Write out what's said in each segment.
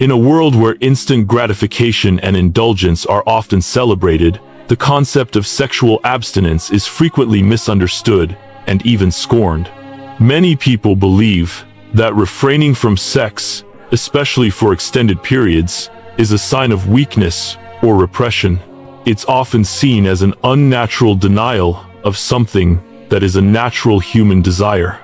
In a world where instant gratification and indulgence are often celebrated, the concept of sexual abstinence is frequently misunderstood and even scorned. Many people believe that refraining from sex, especially for extended periods, is a sign of weakness or repression. It's often seen as an unnatural denial of something that is a natural human desire.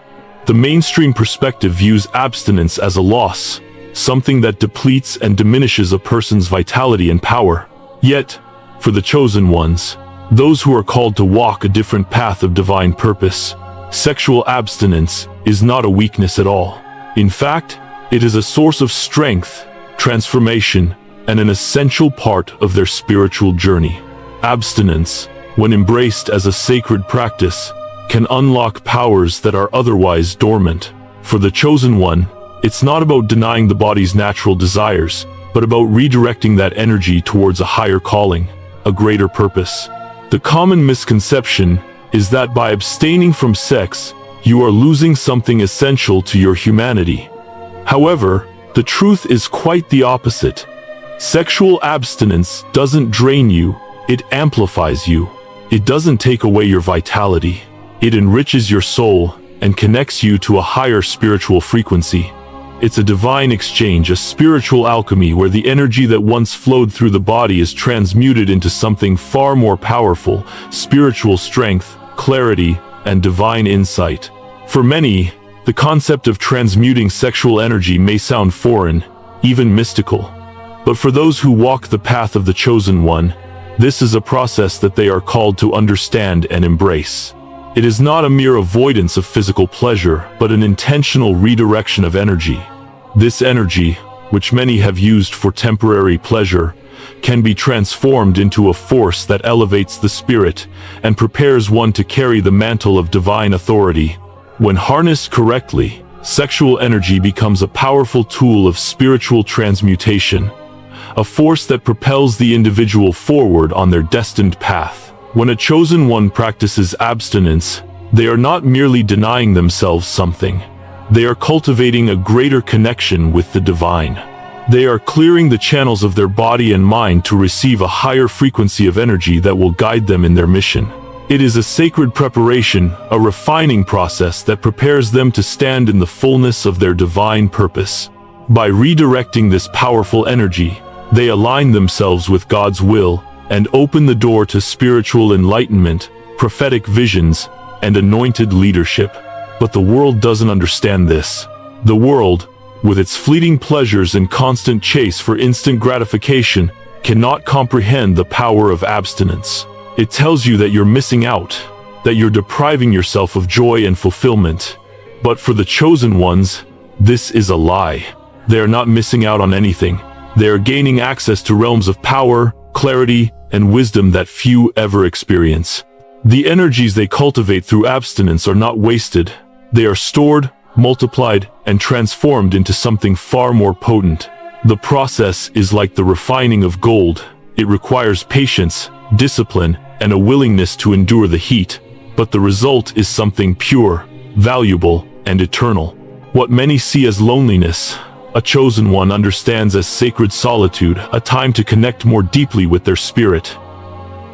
The mainstream perspective views abstinence as a loss, something that depletes and diminishes a person's vitality and power. Yet, for the chosen ones, those who are called to walk a different path of divine purpose, sexual abstinence is not a weakness at all. In fact, it is a source of strength, transformation, and an essential part of their spiritual journey. Abstinence, when embraced as a sacred practice, can unlock powers that are otherwise dormant. For the chosen one, it's not about denying the body's natural desires, but about redirecting that energy towards a higher calling, a greater purpose. The common misconception is that by abstaining from sex, you are losing something essential to your humanity. However, the truth is quite the opposite. Sexual abstinence doesn't drain you, it amplifies you. It doesn't take away your vitality. It enriches your soul and connects you to a higher spiritual frequency. It's a divine exchange, a spiritual alchemy where the energy that once flowed through the body is transmuted into something far more powerful: spiritual strength, clarity, and divine insight. For many, the concept of transmuting sexual energy may sound foreign, even mystical. But for those who walk the path of the chosen one, this is a process that they are called to understand and embrace. It is not a mere avoidance of physical pleasure, but an intentional redirection of energy. This energy, which many have used for temporary pleasure, can be transformed into a force that elevates the spirit and prepares one to carry the mantle of divine authority. When harnessed correctly, sexual energy becomes a powerful tool of spiritual transmutation, a force that propels the individual forward on their destined path. When a chosen one practices abstinence, they are not merely denying themselves something. They are cultivating a greater connection with the divine. They are clearing the channels of their body and mind to receive a higher frequency of energy that will guide them in their mission. It is a sacred preparation, a refining process that prepares them to stand in the fullness of their divine purpose. By redirecting this powerful energy, they align themselves with God's will and open the door to spiritual enlightenment, prophetic visions, and anointed leadership. But the world doesn't understand this. The world, with its fleeting pleasures and constant chase for instant gratification, cannot comprehend the power of abstinence. It tells you that you're missing out, that you're depriving yourself of joy and fulfillment. But for the chosen ones, this is a lie. They are not missing out on anything. They are gaining access to realms of power, clarity, and wisdom that few ever experience. The energies they cultivate through abstinence are not wasted. They are stored, multiplied, and transformed into something far more potent. The process is like the refining of gold. It requires patience, discipline, and a willingness to endure the heat. But the result is something pure, valuable, and eternal. What many see as loneliness, a chosen one understands as sacred solitude, a time to connect more deeply with their spirit,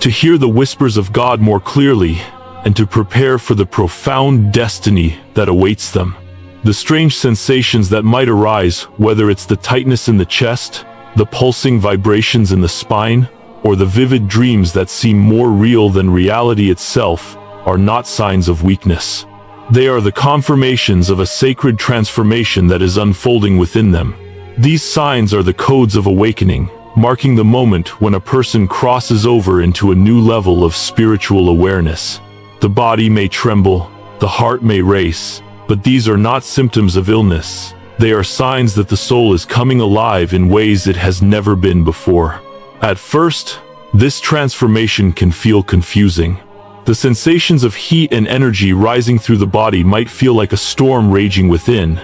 to hear the whispers of God more clearly, and to prepare for the profound destiny that awaits them. The strange sensations that might arise, whether it's the tightness in the chest, the pulsing vibrations in the spine, or the vivid dreams that seem more real than reality itself, are not signs of weakness. They are the confirmations of a sacred transformation that is unfolding within them. These signs are the codes of awakening, marking the moment when a person crosses over into a new level of spiritual awareness. The body may tremble, the heart may race, but these are not symptoms of illness. They are signs that the soul is coming alive in ways it has never been before. At first, this transformation can feel confusing. The sensations of heat and energy rising through the body might feel like a storm raging within.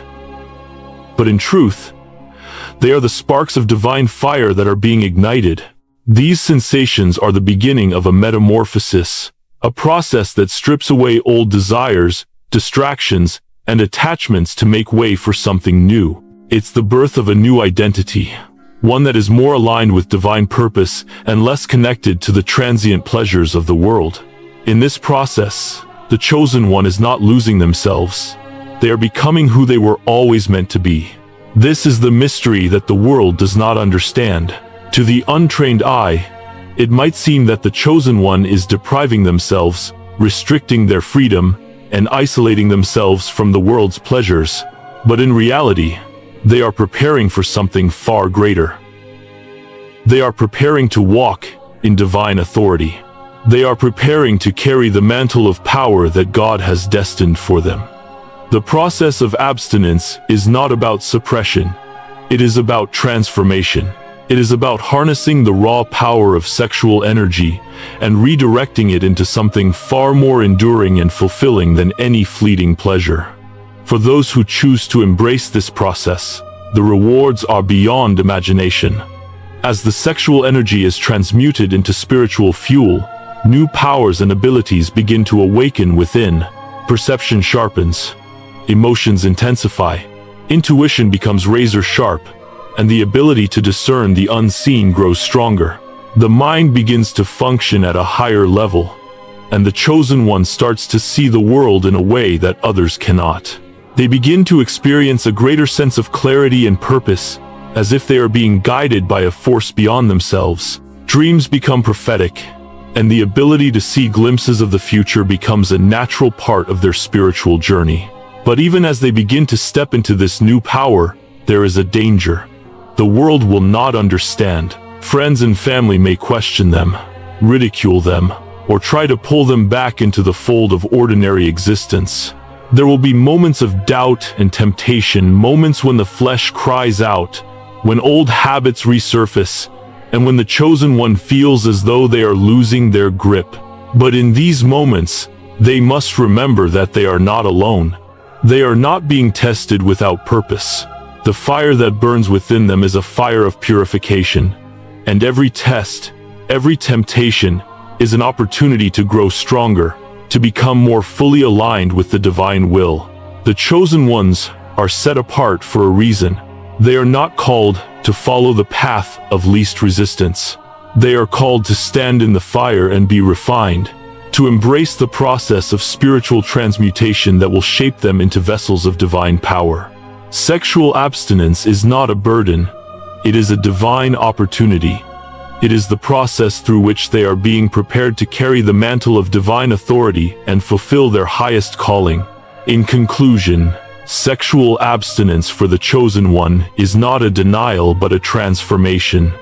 But in truth, they are the sparks of divine fire that are being ignited. These sensations are the beginning of a metamorphosis, a process that strips away old desires, distractions, and attachments to make way for something new. It's the birth of a new identity, one that is more aligned with divine purpose and less connected to the transient pleasures of the world. In this process, the chosen one is not losing themselves. They are becoming who they were always meant to be. This is the mystery that the world does not understand. To the untrained eye, it might seem that the chosen one is depriving themselves, restricting their freedom, and isolating themselves from the world's pleasures. But in reality, they are preparing for something far greater. They are preparing to walk in divine authority. They are preparing to carry the mantle of power that God has destined for them. The process of abstinence is not about suppression. It is about transformation. It is about harnessing the raw power of sexual energy and redirecting it into something far more enduring and fulfilling than any fleeting pleasure. For those who choose to embrace this process, the rewards are beyond imagination. As the sexual energy is transmuted into spiritual fuel, new powers and abilities begin to awaken within. Perception sharpens, emotions intensify, intuition becomes razor sharp, and the ability to discern the unseen grows stronger. The mind begins to function at a higher level, and the chosen one starts to see the world in a way that others cannot. They begin to experience a greater sense of clarity and purpose, as if they are being guided by a force beyond themselves. Dreams become prophetic, and the ability to see glimpses of the future becomes a natural part of their spiritual journey. But even as they begin to step into this new power, there is a danger. The world will not understand. Friends and family may question them, ridicule them, or try to pull them back into the fold of ordinary existence. There will be moments of doubt and temptation, moments when the flesh cries out, when old habits resurface, and when the chosen one feels as though they are losing their grip. But in these moments, they must remember that they are not alone. They are not being tested without purpose. The fire that burns within them is a fire of purification, and every test, every temptation, is an opportunity to grow stronger, to become more fully aligned with the divine will. The chosen ones are set apart for a reason. They are not called to follow the path of least resistance. They are called to stand in the fire and be refined, to embrace the process of spiritual transmutation that will shape them into vessels of divine power. Sexual abstinence is not a burden. It is a divine opportunity. It is the process through which they are being prepared to carry the mantle of divine authority and fulfill their highest calling. In conclusion, sexual abstinence for the chosen one is not a denial but a transformation.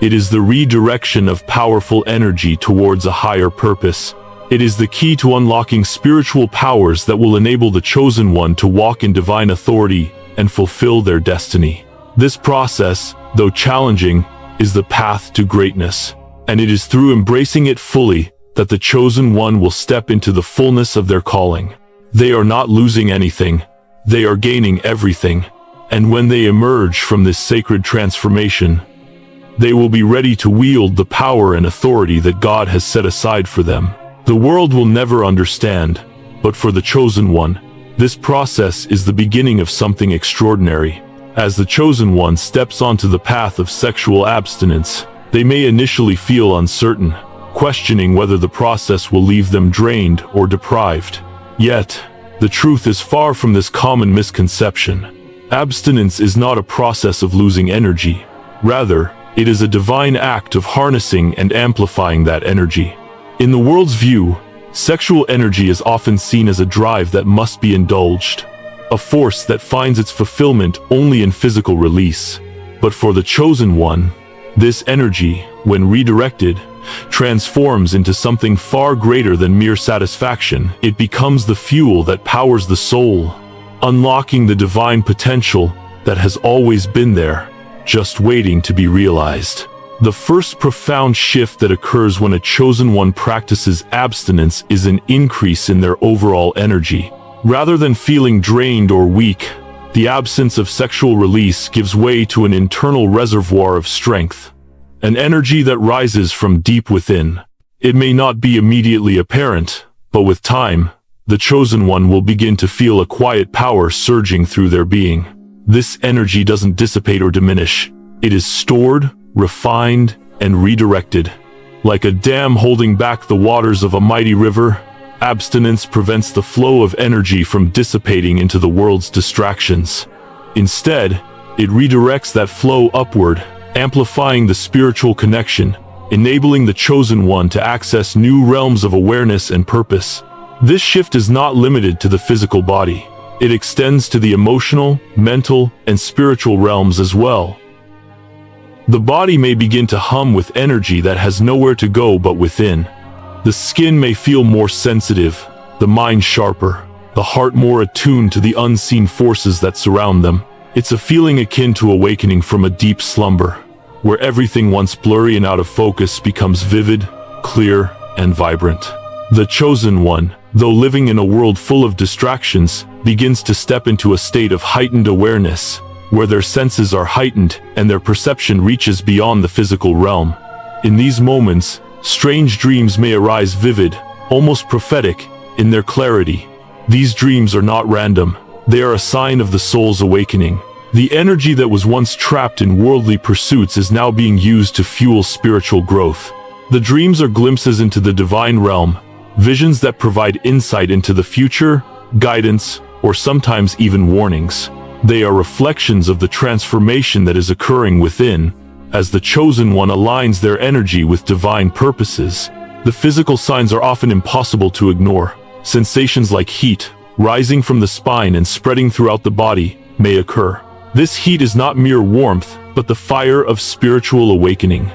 It is the redirection of powerful energy towards a higher purpose. It is the key to unlocking spiritual powers that will enable the chosen one to walk in divine authority and fulfill their destiny. This process, though challenging, is the path to greatness, and it is through embracing it fully that the chosen one will step into the fullness of their calling. They are not losing anything, they are gaining everything, and when they emerge from this sacred transformation, they will be ready to wield the power and authority that God has set aside for them. The world will never understand, but for the chosen one, this process is the beginning of something extraordinary. As the chosen one steps onto the path of sexual abstinence, they may initially feel uncertain, questioning whether the process will leave them drained or deprived. Yet, the truth is far from this common misconception. Abstinence is not a process of losing energy. Rather, it is a divine act of harnessing and amplifying that energy. In the world's view, sexual energy is often seen as a drive that must be indulged, a force that finds its fulfillment only in physical release. But for the chosen one, this energy, when redirected, transforms into something far greater than mere satisfaction. It becomes the fuel that powers the soul, unlocking the divine potential that has always been there, just waiting to be realized. The first profound shift that occurs when a chosen one practices abstinence is an increase in their overall energy. Rather than feeling drained or weak, the absence of sexual release gives way to an internal reservoir of strength, an energy that rises from deep within. It may not be immediately apparent, but with time, the chosen one will begin to feel a quiet power surging through their being. This energy doesn't dissipate or diminish. It is stored, refined, and redirected. Like a dam holding back the waters of a mighty river, abstinence prevents the flow of energy from dissipating into the world's distractions. Instead, it redirects that flow upward, amplifying the spiritual connection, enabling the chosen one to access new realms of awareness and purpose. This shift is not limited to the physical body. It extends to the emotional, mental, and spiritual realms as well. The body may begin to hum with energy that has nowhere to go but within. The skin may feel more sensitive, the mind sharper, the heart more attuned to the unseen forces that surround them. It's a feeling akin to awakening from a deep slumber, where everything once blurry and out of focus becomes vivid, clear, and vibrant. The chosen one, though living in a world full of distractions, begins to step into a state of heightened awareness, where their senses are heightened and their perception reaches beyond the physical realm. In these moments, strange dreams may arise vivid, almost prophetic, in their clarity. These dreams are not random. They are a sign of the soul's awakening. The energy that was once trapped in worldly pursuits is now being used to fuel spiritual growth. The dreams are glimpses into the divine realm, visions that provide insight into the future, guidance, or sometimes even warnings. They are reflections of the transformation that is occurring within, as the chosen one aligns their energy with divine purposes. The physical signs are often impossible to ignore. Sensations like heat, rising from the spine and spreading throughout the body, may occur. This heat is not mere warmth, but the fire of spiritual awakening.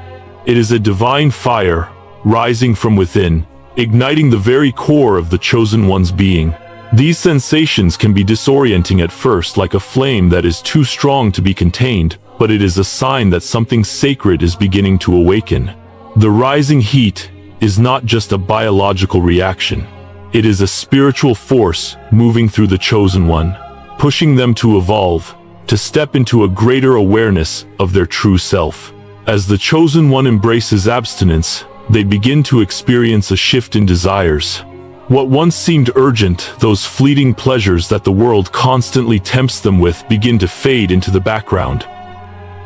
It is a divine fire, rising from within, igniting the very core of the chosen one's being. These sensations can be disorienting at first, like a flame that is too strong to be contained, but it is a sign that something sacred is beginning to awaken. The rising heat is not just a biological reaction. It is a spiritual force moving through the chosen one, pushing them to evolve, to step into a greater awareness of their true self. As the chosen one embraces abstinence, they begin to experience a shift in desires. What once seemed urgent, those fleeting pleasures that the world constantly tempts them with, begin to fade into the background.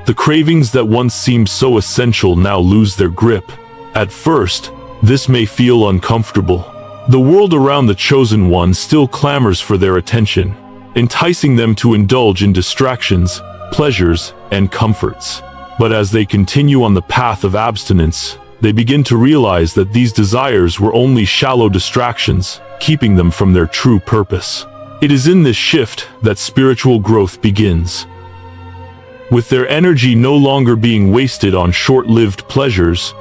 The cravings that once seemed so essential now lose their grip. At first, this may feel uncomfortable. The world around the chosen one still clamors for their attention, enticing them to indulge in distractions, pleasures, and comforts. But as they continue on the path of abstinence, they begin to realize that these desires were only shallow distractions, keeping them from their true purpose. It is in this shift that spiritual growth begins. With their energy no longer being wasted on short-lived pleasures,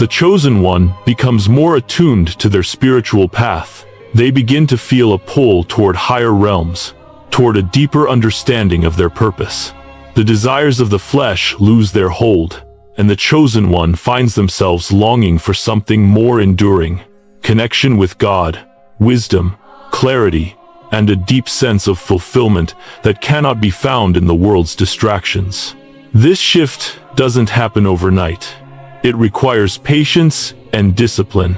the chosen one becomes more attuned to their spiritual path. They begin to feel a pull toward higher realms, toward a deeper understanding of their purpose. The desires of the flesh lose their hold, and the chosen one finds themselves longing for something more enduring: connection with God, wisdom, clarity, and a deep sense of fulfillment that cannot be found in the world's distractions. This shift doesn't happen overnight. It requires patience and discipline,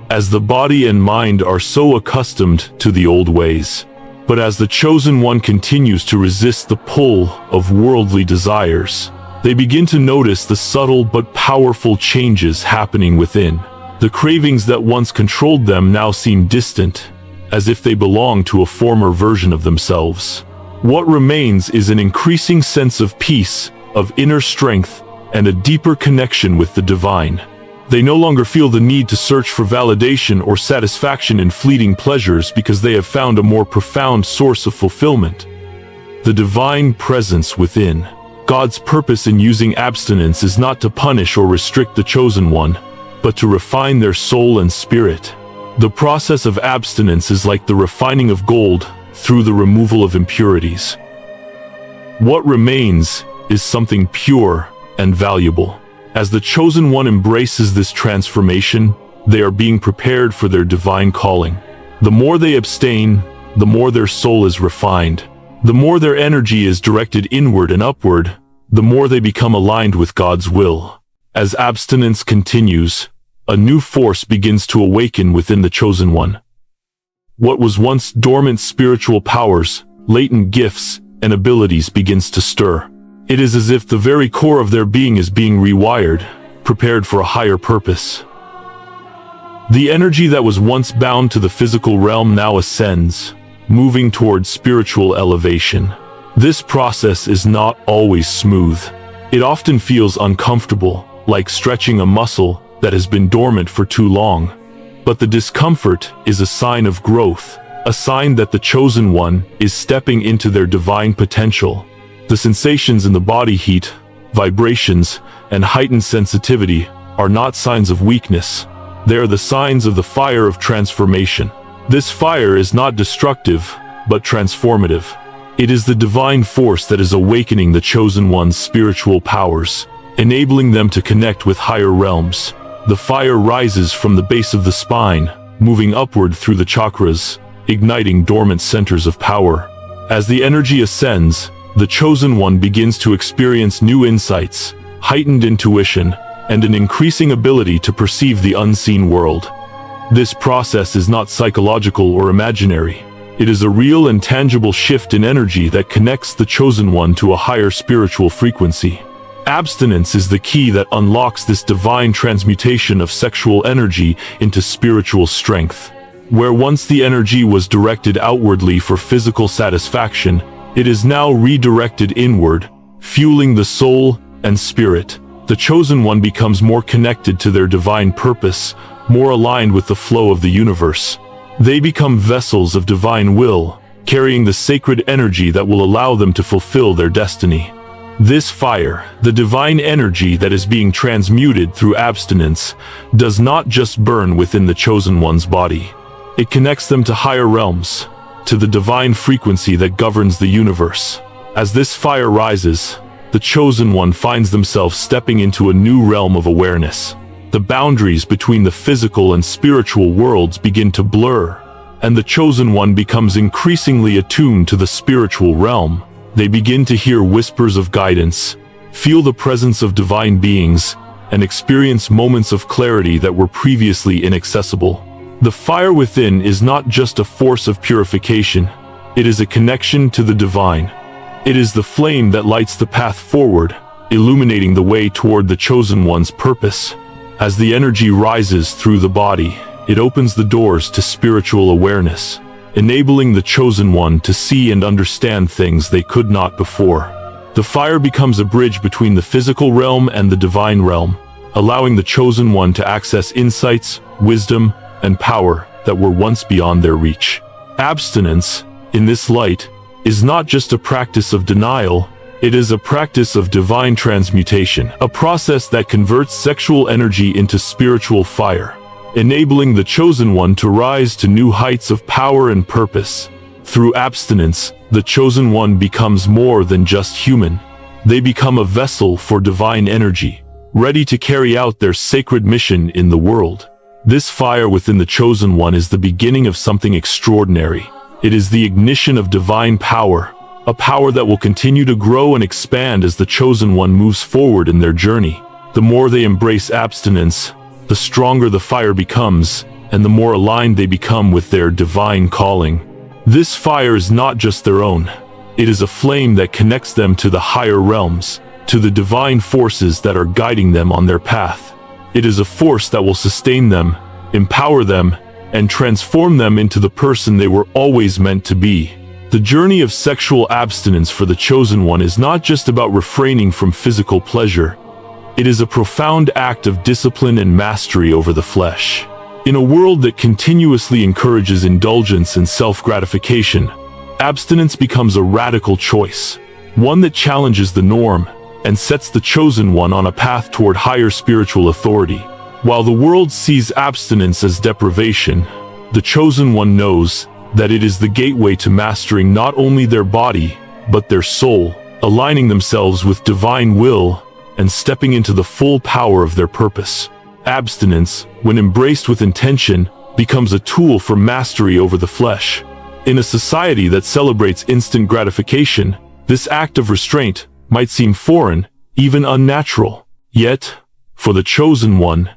as the body and mind are so accustomed to the old ways. But as the chosen one continues to resist the pull of worldly desires, they begin to notice the subtle but powerful changes happening within. The cravings that once controlled them now seem distant, as if they belong to a former version of themselves. What remains is an increasing sense of peace, of inner strength, and a deeper connection with the divine. They no longer feel the need to search for validation or satisfaction in fleeting pleasures because they have found a more profound source of fulfillment: the divine presence within. God's purpose in using abstinence is not to punish or restrict the chosen one, but to refine their soul and spirit. The process of abstinence is like the refining of gold through the removal of impurities. What remains is something pure and valuable. As the chosen one embraces this transformation, they are being prepared for their divine calling. The more they abstain, the more their soul is refined. The more their energy is directed inward and upward, the more they become aligned with God's will. As abstinence continues, a new force begins to awaken within the chosen one. What was once dormant spiritual powers, latent gifts, and abilities begins to stir. It is as if the very core of their being is being rewired, prepared for a higher purpose. The energy that was once bound to the physical realm now ascends, moving towards spiritual elevation. This process is not always smooth. It often feels uncomfortable, like stretching a muscle that has been dormant for too long. But the discomfort is a sign of growth, a sign that the chosen one is stepping into their divine potential. The sensations in the body, heat, vibrations, and heightened sensitivity are not signs of weakness. They are the signs of the fire of transformation. This fire is not destructive, but transformative. It is the divine force that is awakening the chosen one's spiritual powers, enabling them to connect with higher realms. The fire rises from the base of the spine, moving upward through the chakras, igniting dormant centers of power. As the energy ascends, the chosen one begins to experience new insights, heightened intuition, and an increasing ability to perceive the unseen world. This process is not psychological or imaginary. It is a real and tangible shift in energy that connects the chosen one to a higher spiritual frequency. Abstinence is the key that unlocks this divine transmutation of sexual energy into spiritual strength. Where once the energy was directed outwardly for physical satisfaction, it is now redirected inward, fueling the soul and spirit. The chosen one becomes more connected to their divine purpose, more aligned with the flow of the universe. They become vessels of divine will, carrying the sacred energy that will allow them to fulfill their destiny. This fire, the divine energy that is being transmuted through abstinence, does not just burn within the chosen one's body. It connects them to higher realms, to the divine frequency that governs the universe. As this fire rises, the chosen one finds themselves stepping into a new realm of awareness. The boundaries between the physical and spiritual worlds begin to blur, and the chosen one becomes increasingly attuned to the spiritual realm. They begin to hear whispers of guidance, feel the presence of divine beings, and experience moments of clarity that were previously inaccessible. The fire within is not just a force of purification, it is a connection to the divine. It is the flame that lights the path forward, illuminating the way toward the chosen one's purpose. As the energy rises through the body, it opens the doors to spiritual awareness, enabling the chosen one to see and understand things they could not before. The fire becomes a bridge between the physical realm and the divine realm, allowing the chosen one to access insights, wisdom, and power that were once beyond their reach. Abstinence, in this light, is not just a practice of denial, it is a practice of divine transmutation, a process that converts sexual energy into spiritual fire, enabling the chosen one to rise to new heights of power and purpose. Through abstinence, the chosen one becomes more than just human. They become a vessel for divine energy, ready to carry out their sacred mission in the world. This fire within the chosen one is the beginning of something extraordinary. It is the ignition of divine power, a power that will continue to grow and expand as the chosen one moves forward in their journey. The more they embrace abstinence, the stronger the fire becomes, and the more aligned they become with their divine calling. This fire is not just their own. It is a flame that connects them to the higher realms, to the divine forces that are guiding them on their path. It is a force that will sustain them, empower them, and transform them into the person they were always meant to be. The journey of sexual abstinence for the chosen one is not just about refraining from physical pleasure. It is a profound act of discipline and mastery over the flesh. In a world that continuously encourages indulgence and self-gratification, abstinence becomes a radical choice, one that challenges the norm and sets the chosen one on a path toward higher spiritual authority. While the world sees abstinence as deprivation, the chosen one knows that it is the gateway to mastering not only their body, but their soul, aligning themselves with divine will and stepping into the full power of their purpose. Abstinence, when embraced with intention, becomes a tool for mastery over the flesh. In a society that celebrates instant gratification, this act of restraint might seem foreign, even unnatural. Yet, for the chosen one,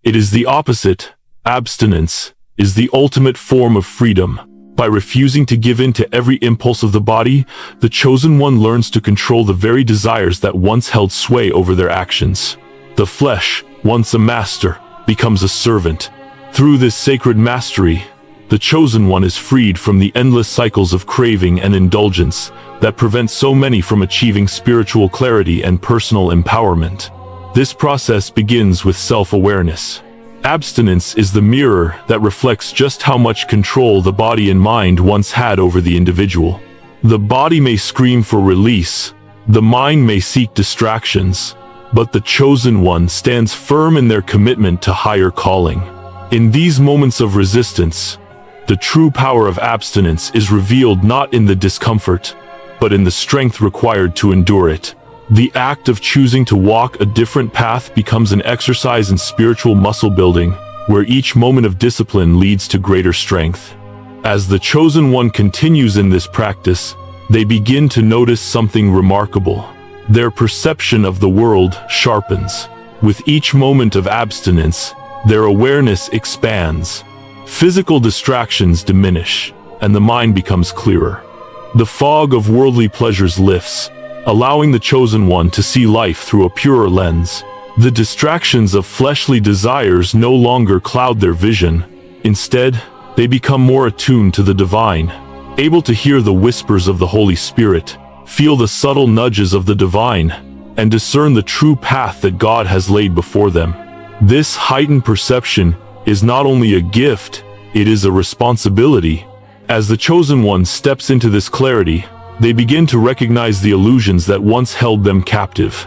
it is the opposite. Abstinence is the ultimate form of freedom. By refusing to give in to every impulse of the body, the chosen one learns to control the very desires that once held sway over their actions. The flesh, once a master, becomes a servant. Through this sacred mastery, the chosen one is freed from the endless cycles of craving and indulgence that prevent so many from achieving spiritual clarity and personal empowerment. This process begins with self-awareness. Abstinence is the mirror that reflects just how much control the body and mind once had over the individual. The body may scream for release, the mind may seek distractions, but the chosen one stands firm in their commitment to higher calling. In these moments of resistance, the true power of abstinence is revealed not in the discomfort, but in the strength required to endure it. The act of choosing to walk a different path becomes an exercise in spiritual muscle building, where each moment of discipline leads to greater strength. As the chosen one continues in this practice, they begin to notice something remarkable. Their perception of the world sharpens. With each moment of abstinence, their awareness expands. Physical distractions diminish, and the mind becomes clearer. The fog of worldly pleasures lifts, allowing the chosen one to see life through a purer lens. The distractions of fleshly desires no longer cloud their vision. Instead, they become more attuned to the divine, able to hear the whispers of the Holy Spirit, feel the subtle nudges of the divine, and discern the true path that God has laid before them. This heightened perception is not only a gift, it is a responsibility. As the chosen one steps into this clarity, they begin to recognize the illusions that once held them captive.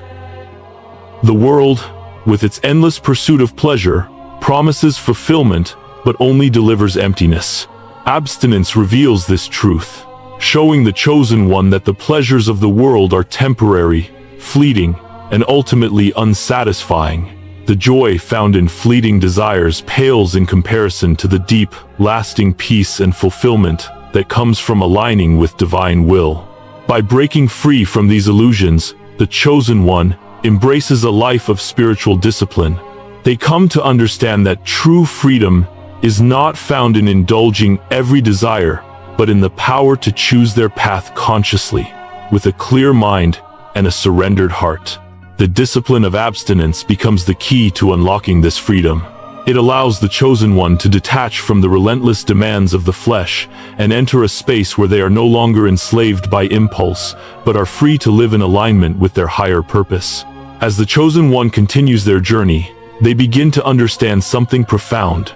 The world, with its endless pursuit of pleasure, promises fulfillment, but only delivers emptiness. Abstinence reveals this truth, showing the chosen one that the pleasures of the world are temporary, fleeting, and ultimately unsatisfying. The joy found in fleeting desires pales in comparison to the deep, lasting peace and fulfillment that comes from aligning with divine will. By breaking free from these illusions, the chosen one embraces a life of spiritual discipline. They come to understand that true freedom is not found in indulging every desire, but in the power to choose their path consciously, with a clear mind and a surrendered heart. The discipline of abstinence becomes the key to unlocking this freedom. It allows the chosen one to detach from the relentless demands of the flesh and enter a space where they are no longer enslaved by impulse, but are free to live in alignment with their higher purpose. As the chosen one continues their journey, they begin to understand something profound.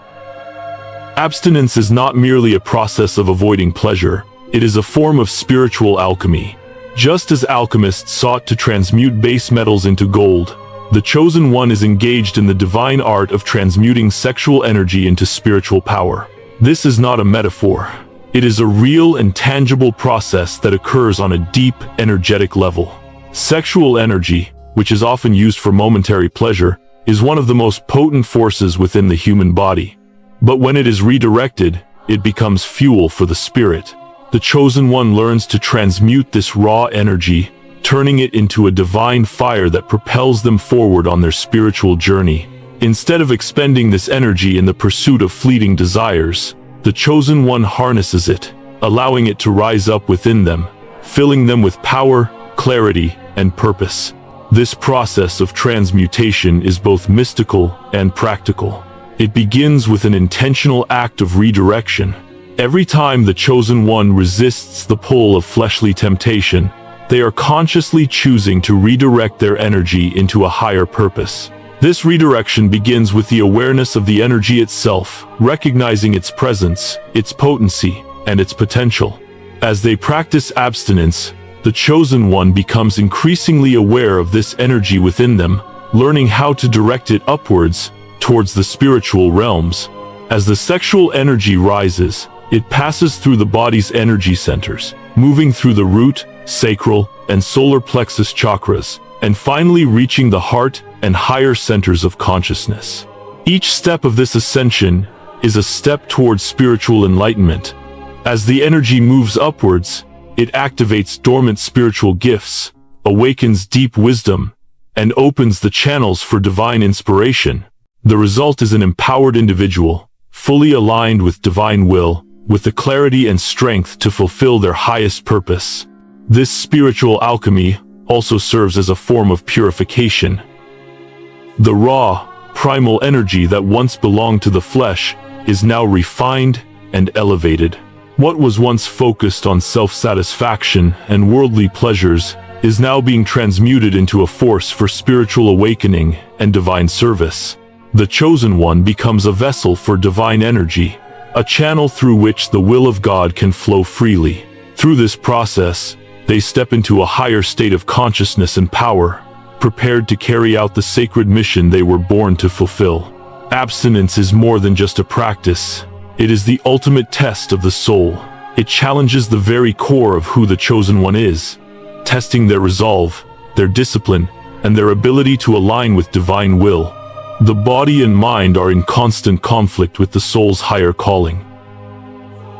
Abstinence is not merely a process of avoiding pleasure, it is a form of spiritual alchemy. Just as alchemists sought to transmute base metals into gold, the chosen one is engaged in the divine art of transmuting sexual energy into spiritual power. This is not a metaphor. It is a real and tangible process that occurs on a deep, energetic level. Sexual energy, which is often used for momentary pleasure, is one of the most potent forces within the human body. But when it is redirected, it becomes fuel for the spirit. The chosen one learns to transmute this raw energy, turning it into a divine fire that propels them forward on their spiritual journey. Instead of expending this energy in the pursuit of fleeting desires, the chosen one harnesses it, allowing it to rise up within them, filling them with power, clarity, and purpose. This process of transmutation is both mystical and practical. It begins with an intentional act of redirection. Every time the chosen one resists the pull of fleshly temptation, they are consciously choosing to redirect their energy into a higher purpose. This redirection begins with the awareness of the energy itself, recognizing its presence, its potency, and its potential. As they practice abstinence, the chosen one becomes increasingly aware of this energy within them, learning how to direct it upwards, towards the spiritual realms. As the sexual energy rises, it passes through the body's energy centers, moving through the root, sacral, and solar plexus chakras, and finally reaching the heart and higher centers of consciousness. Each step of this ascension is a step towards spiritual enlightenment. As the energy moves upwards, it activates dormant spiritual gifts, awakens deep wisdom, and opens the channels for divine inspiration. The result is an empowered individual, fully aligned with divine will, with the clarity and strength to fulfill their highest purpose. This spiritual alchemy also serves as a form of purification. The raw, primal energy that once belonged to the flesh is now refined and elevated. What was once focused on self-satisfaction and worldly pleasures is now being transmuted into a force for spiritual awakening and divine service. The chosen one becomes a vessel for divine energy, a channel through which the will of God can flow freely. Through this process, they step into a higher state of consciousness and power, prepared to carry out the sacred mission they were born to fulfill. Abstinence is more than just a practice. It is the ultimate test of the soul. It challenges the very core of who the chosen one is, testing their resolve, their discipline, and their ability to align with divine will. The body and mind are in constant conflict with the soul's higher calling.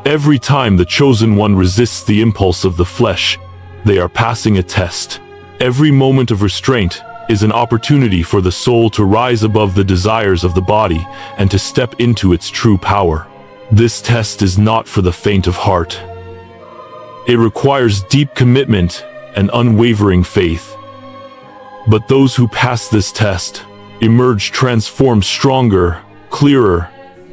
Every time the chosen one resists the impulse of the flesh, they are passing a test. Every moment of restraint is an opportunity for the soul to rise above the desires of the body and to step into its true power. This test is not for the faint of heart. It requires deep commitment and unwavering faith. But those who pass this test emerge transformed, stronger, clearer,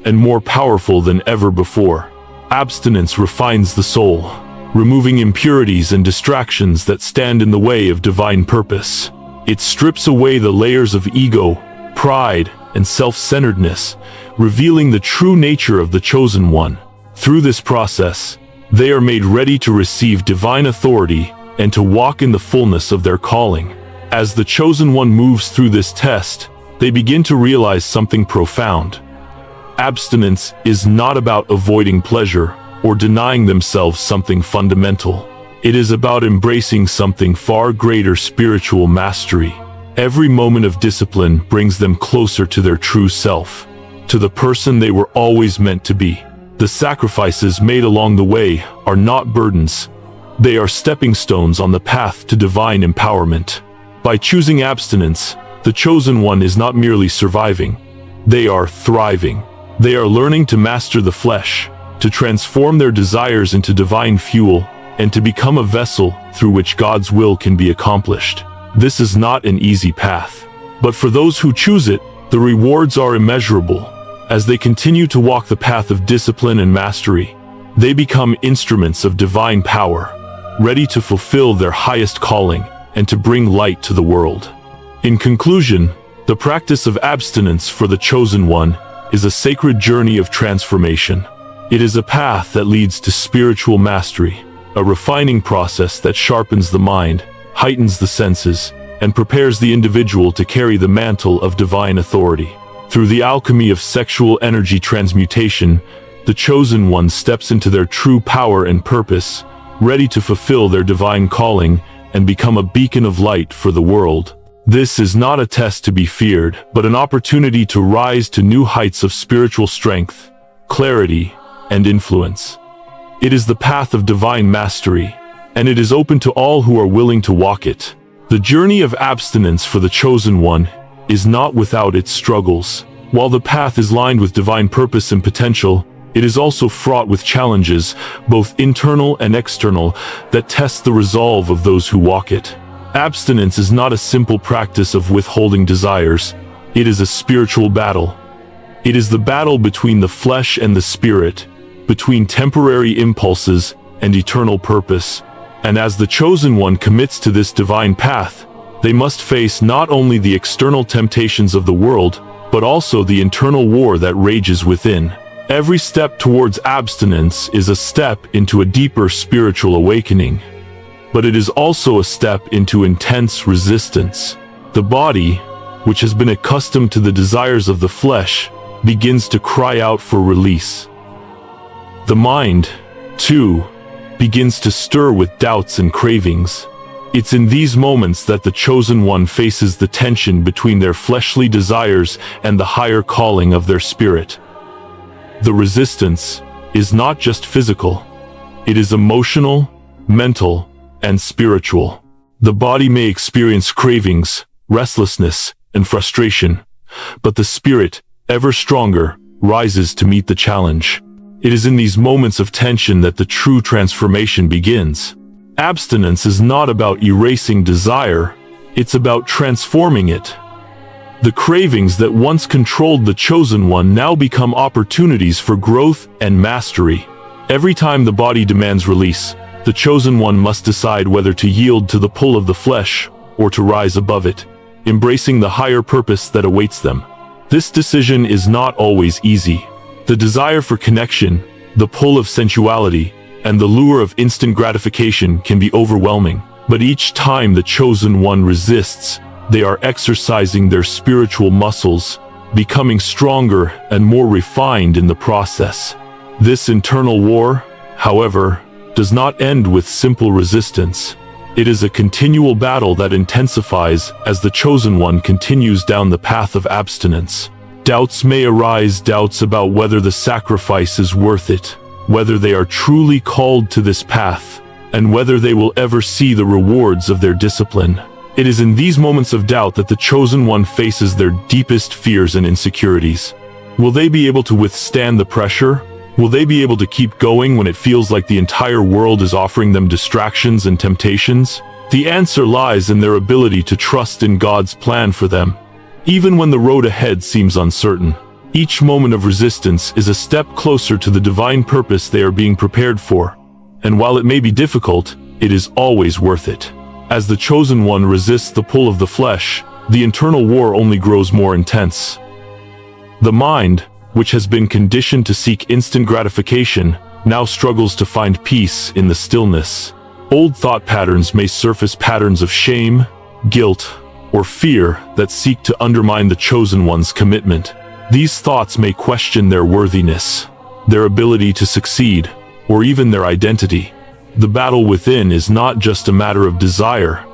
and more powerful than ever before. Abstinence refines the soul, removing impurities and distractions that stand in the way of divine purpose. It strips away the layers of ego, pride, and self-centeredness, revealing the true nature of the chosen one. Through this process, they are made ready to receive divine authority and to walk in the fullness of their calling. As the chosen one moves through this test, they begin to realize something profound. Abstinence is not about avoiding pleasure or denying themselves something fundamental. It is about embracing something far greater: spiritual mastery. Every moment of discipline brings them closer to their true self, to the person they were always meant to be. The sacrifices made along the way are not burdens. They are stepping stones on the path to divine empowerment. By choosing abstinence, the chosen one is not merely surviving. They are thriving. They are learning to master the flesh, to transform their desires into divine fuel, and to become a vessel through which God's will can be accomplished. This is not an easy path, but for those who choose it, the rewards are immeasurable. As they continue to walk the path of discipline and mastery, they become instruments of divine power, ready to fulfill their highest calling and to bring light to the world. In conclusion, the practice of abstinence for the chosen one is a sacred journey of transformation. It is a path that leads to spiritual mastery, a refining process that sharpens the mind, heightens the senses, and prepares the individual to carry the mantle of divine authority. Through the alchemy of sexual energy transmutation, the chosen one steps into their true power and purpose, ready to fulfill their divine calling and become a beacon of light for the world. This is not a test to be feared, but an opportunity to rise to new heights of spiritual strength, clarity, and influence. It is the path of divine mastery, and it is open to all who are willing to walk it. The journey of abstinence for the chosen one is not without its struggles. While the path is lined with divine purpose and potential, it is also fraught with challenges, both internal and external, that test the resolve of those who walk it. Abstinence is not a simple practice of withholding desires. It is a spiritual battle. It is the battle between the flesh and the spirit, between temporary impulses and eternal purpose. And as the chosen one commits to this divine path, they must face not only the external temptations of the world, but also the internal war that rages within. Every step towards abstinence is a step into a deeper spiritual awakening. But it is also a step into intense resistance. The body, which has been accustomed to the desires of the flesh, begins to cry out for release. The mind, too, begins to stir with doubts and cravings. It's in these moments that the chosen one faces the tension between their fleshly desires and the higher calling of their spirit. The resistance is not just physical. It is emotional, mental, and spiritual. The body may experience cravings, restlessness, and frustration, but the spirit, ever stronger, rises to meet the challenge. It is in these moments of tension that the true transformation begins. Abstinence is not about erasing desire, it's about transforming it. The cravings that once controlled the chosen one now become opportunities for growth and mastery. Every time the body demands release, the chosen one must decide whether to yield to the pull of the flesh or to rise above it, embracing the higher purpose that awaits them. This decision is not always easy. The desire for connection, the pull of sensuality, and the lure of instant gratification can be overwhelming. But each time the chosen one resists, they are exercising their spiritual muscles, becoming stronger and more refined in the process. This internal war, however, does not end with simple resistance. It is a continual battle that intensifies as the chosen one continues down the path of abstinence. Doubts may arise, doubts about whether the sacrifice is worth it, whether they are truly called to this path, and whether they will ever see the rewards of their discipline. It is in these moments of doubt that the chosen one faces their deepest fears and insecurities. Will they be able to withstand the pressure? Will they be able to keep going when it feels like the entire world is offering them distractions and temptations? The answer lies in their ability to trust in God's plan for them. Even when the road ahead seems uncertain, each moment of resistance is a step closer to the divine purpose they are being prepared for. And while it may be difficult, it is always worth it. As the chosen one resists the pull of the flesh, the internal war only grows more intense. The mind, which has been conditioned to seek instant gratification, now struggles to find peace in the stillness. Old thought patterns may surface, patterns of shame, guilt, or fear that seek to undermine the chosen one's commitment. These thoughts may question their worthiness, their ability to succeed, or even their identity. The battle within is not just a matter of desire,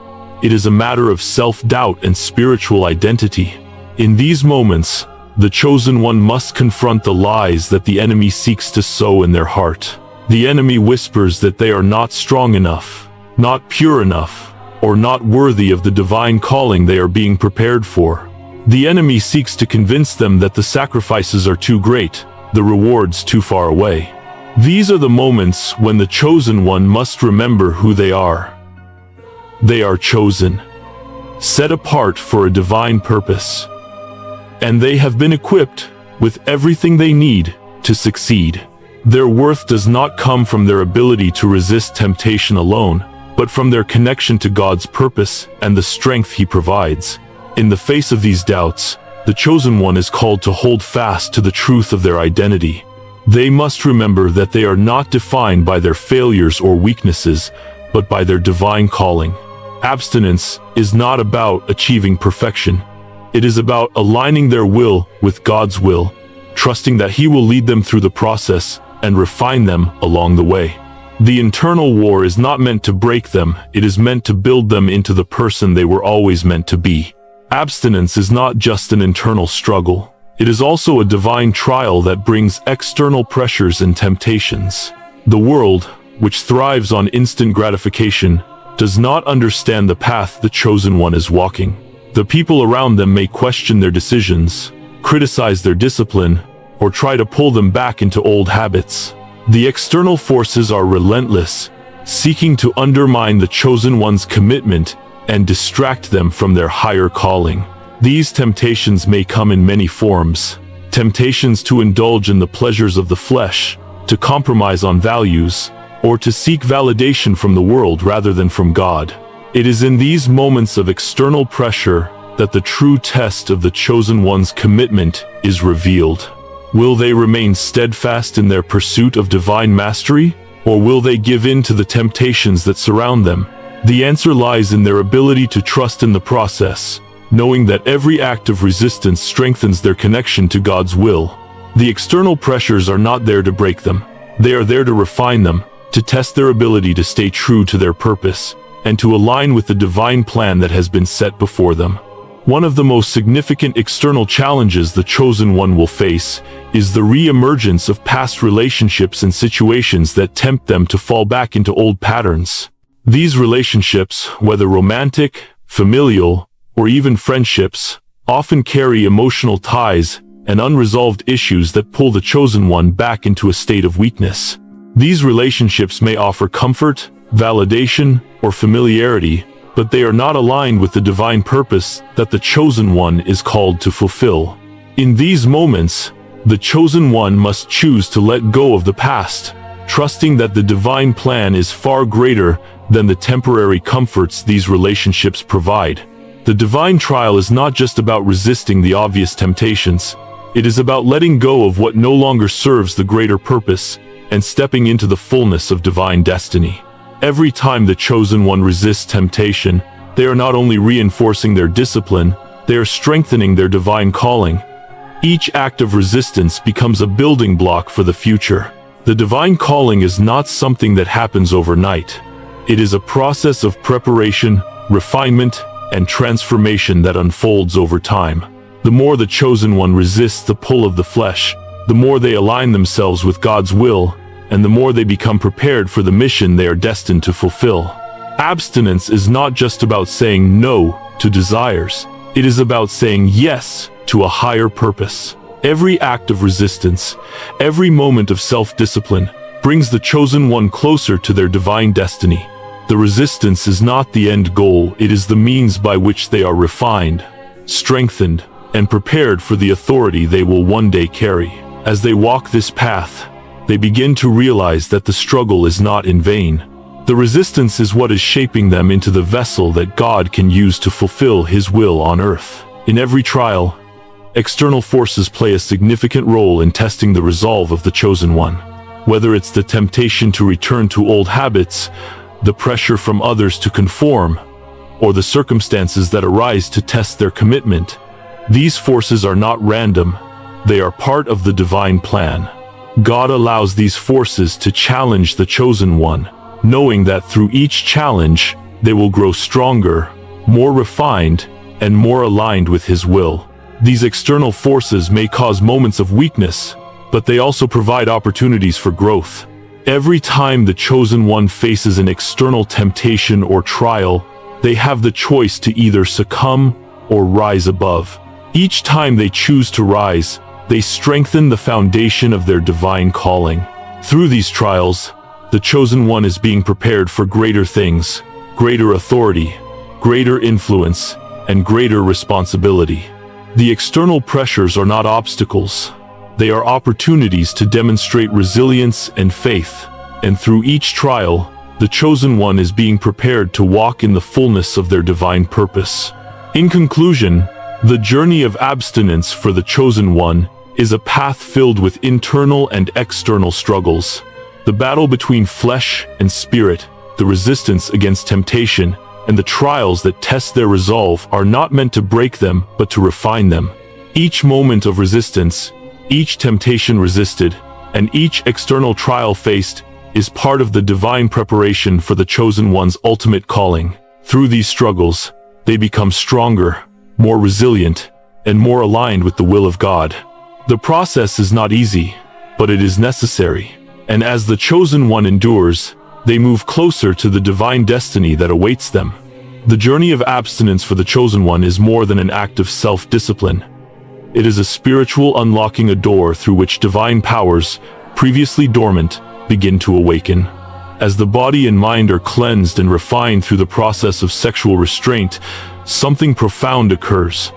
it is a matter of self-doubt and spiritual identity. In these moments, the chosen one must confront the lies that the enemy seeks to sow in their heart. The enemy whispers that they are not strong enough, not pure enough, or not worthy of the divine calling they are being prepared for. The enemy seeks to convince them that the sacrifices are too great, the rewards too far away. These are the moments when the chosen one must remember who they are. They are chosen, set apart for a divine purpose, and they have been equipped with everything they need to succeed. Their worth does not come from their ability to resist temptation alone, but from their connection to God's purpose and the strength He provides. In the face of these doubts, the chosen one is called to hold fast to the truth of their identity. They must remember that they are not defined by their failures or weaknesses, but by their divine calling. Abstinence is not about achieving perfection. It is about aligning their will with God's will, trusting that He will lead them through the process and refine them along the way. The internal war is not meant to break them, it is meant to build them into the person they were always meant to be. Abstinence is not just an internal struggle. It is also a divine trial that brings external pressures and temptations. The world, which thrives on instant gratification, does not understand the path the chosen one is walking. The people around them may question their decisions, criticize their discipline, or try to pull them back into old habits. The external forces are relentless, seeking to undermine the chosen one's commitment and distract them from their higher calling. These temptations may come in many forms. Temptations to indulge in the pleasures of the flesh, to compromise on values, or to seek validation from the world rather than from God. It is in these moments of external pressure that the true test of the chosen one's commitment is revealed. Will they remain steadfast in their pursuit of divine mastery, or will they give in to the temptations that surround them? The answer lies in their ability to trust in the process, knowing that every act of resistance strengthens their connection to God's will. The external pressures are not there to break them. They are there to refine them, to test their ability to stay true to their purpose, and to align with the divine plan that has been set before them. One of the most significant external challenges the chosen one will face is the re-emergence of past relationships and situations that tempt them to fall back into old patterns. These relationships, whether romantic, familial, or even friendships, often carry emotional ties and unresolved issues that pull the chosen one back into a state of weakness. These relationships may offer comfort, validation, or familiarity, but they are not aligned with the divine purpose that the chosen one is called to fulfill. In these moments, the chosen one must choose to let go of the past, trusting that the divine plan is far greater than the temporary comforts these relationships provide. The divine trial is not just about resisting the obvious temptations. It is about letting go of what no longer serves the greater purpose and stepping into the fullness of divine destiny. Every time the chosen one resists temptation, they are not only reinforcing their discipline, they are strengthening their divine calling. Each act of resistance becomes a building block for the future. The divine calling is not something that happens overnight. It is a process of preparation, refinement, and transformation that unfolds over time. The more the chosen one resists the pull of the flesh, the more they align themselves with God's will, and the more they become prepared for the mission they are destined to fulfill. Abstinence is not just about saying no to desires. It is about saying yes to a higher purpose. Every act of resistance, every moment of self-discipline, brings the chosen one closer to their divine destiny. The resistance is not the end goal, it is the means by which they are refined, strengthened, and prepared for the authority they will one day carry. As they walk this path, they begin to realize that the struggle is not in vain. The resistance is what is shaping them into the vessel that God can use to fulfill His will on earth. In every trial, external forces play a significant role in testing the resolve of the chosen one. Whether it's the temptation to return to old habits, the pressure from others to conform, or the circumstances that arise to test their commitment, these forces are not random, they are part of the divine plan. God allows these forces to challenge the chosen one, knowing that through each challenge, they will grow stronger, more refined, and more aligned with His will. These external forces may cause moments of weakness, but they also provide opportunities for growth. Every time the chosen one faces an external temptation or trial, they have the choice to either succumb or rise above. Each time they choose to rise, they strengthen the foundation of their divine calling. Through these trials, the chosen one is being prepared for greater things, greater authority, greater influence, and greater responsibility. The external pressures are not obstacles. They are opportunities to demonstrate resilience and faith. And through each trial, the chosen one is being prepared to walk in the fullness of their divine purpose. In conclusion, the journey of abstinence for the chosen one is a path filled with internal and external struggles. The battle between flesh and spirit, the resistance against temptation, and the trials that test their resolve are not meant to break them, but to refine them. Each moment of resistance, each temptation resisted, and each external trial faced is part of the divine preparation for the chosen one's ultimate calling. Through these struggles, they become stronger, more resilient, and more aligned with the will of God. The process is not easy, but it is necessary. And as the chosen one endures, they move closer to the divine destiny that awaits them. The journey of abstinence for the chosen one is more than an act of self-discipline. It is a spiritual unlocking a door through which divine powers, previously dormant, begin to awaken. As the body and mind are cleansed and refined through the process of sexual restraint, something profound occurs.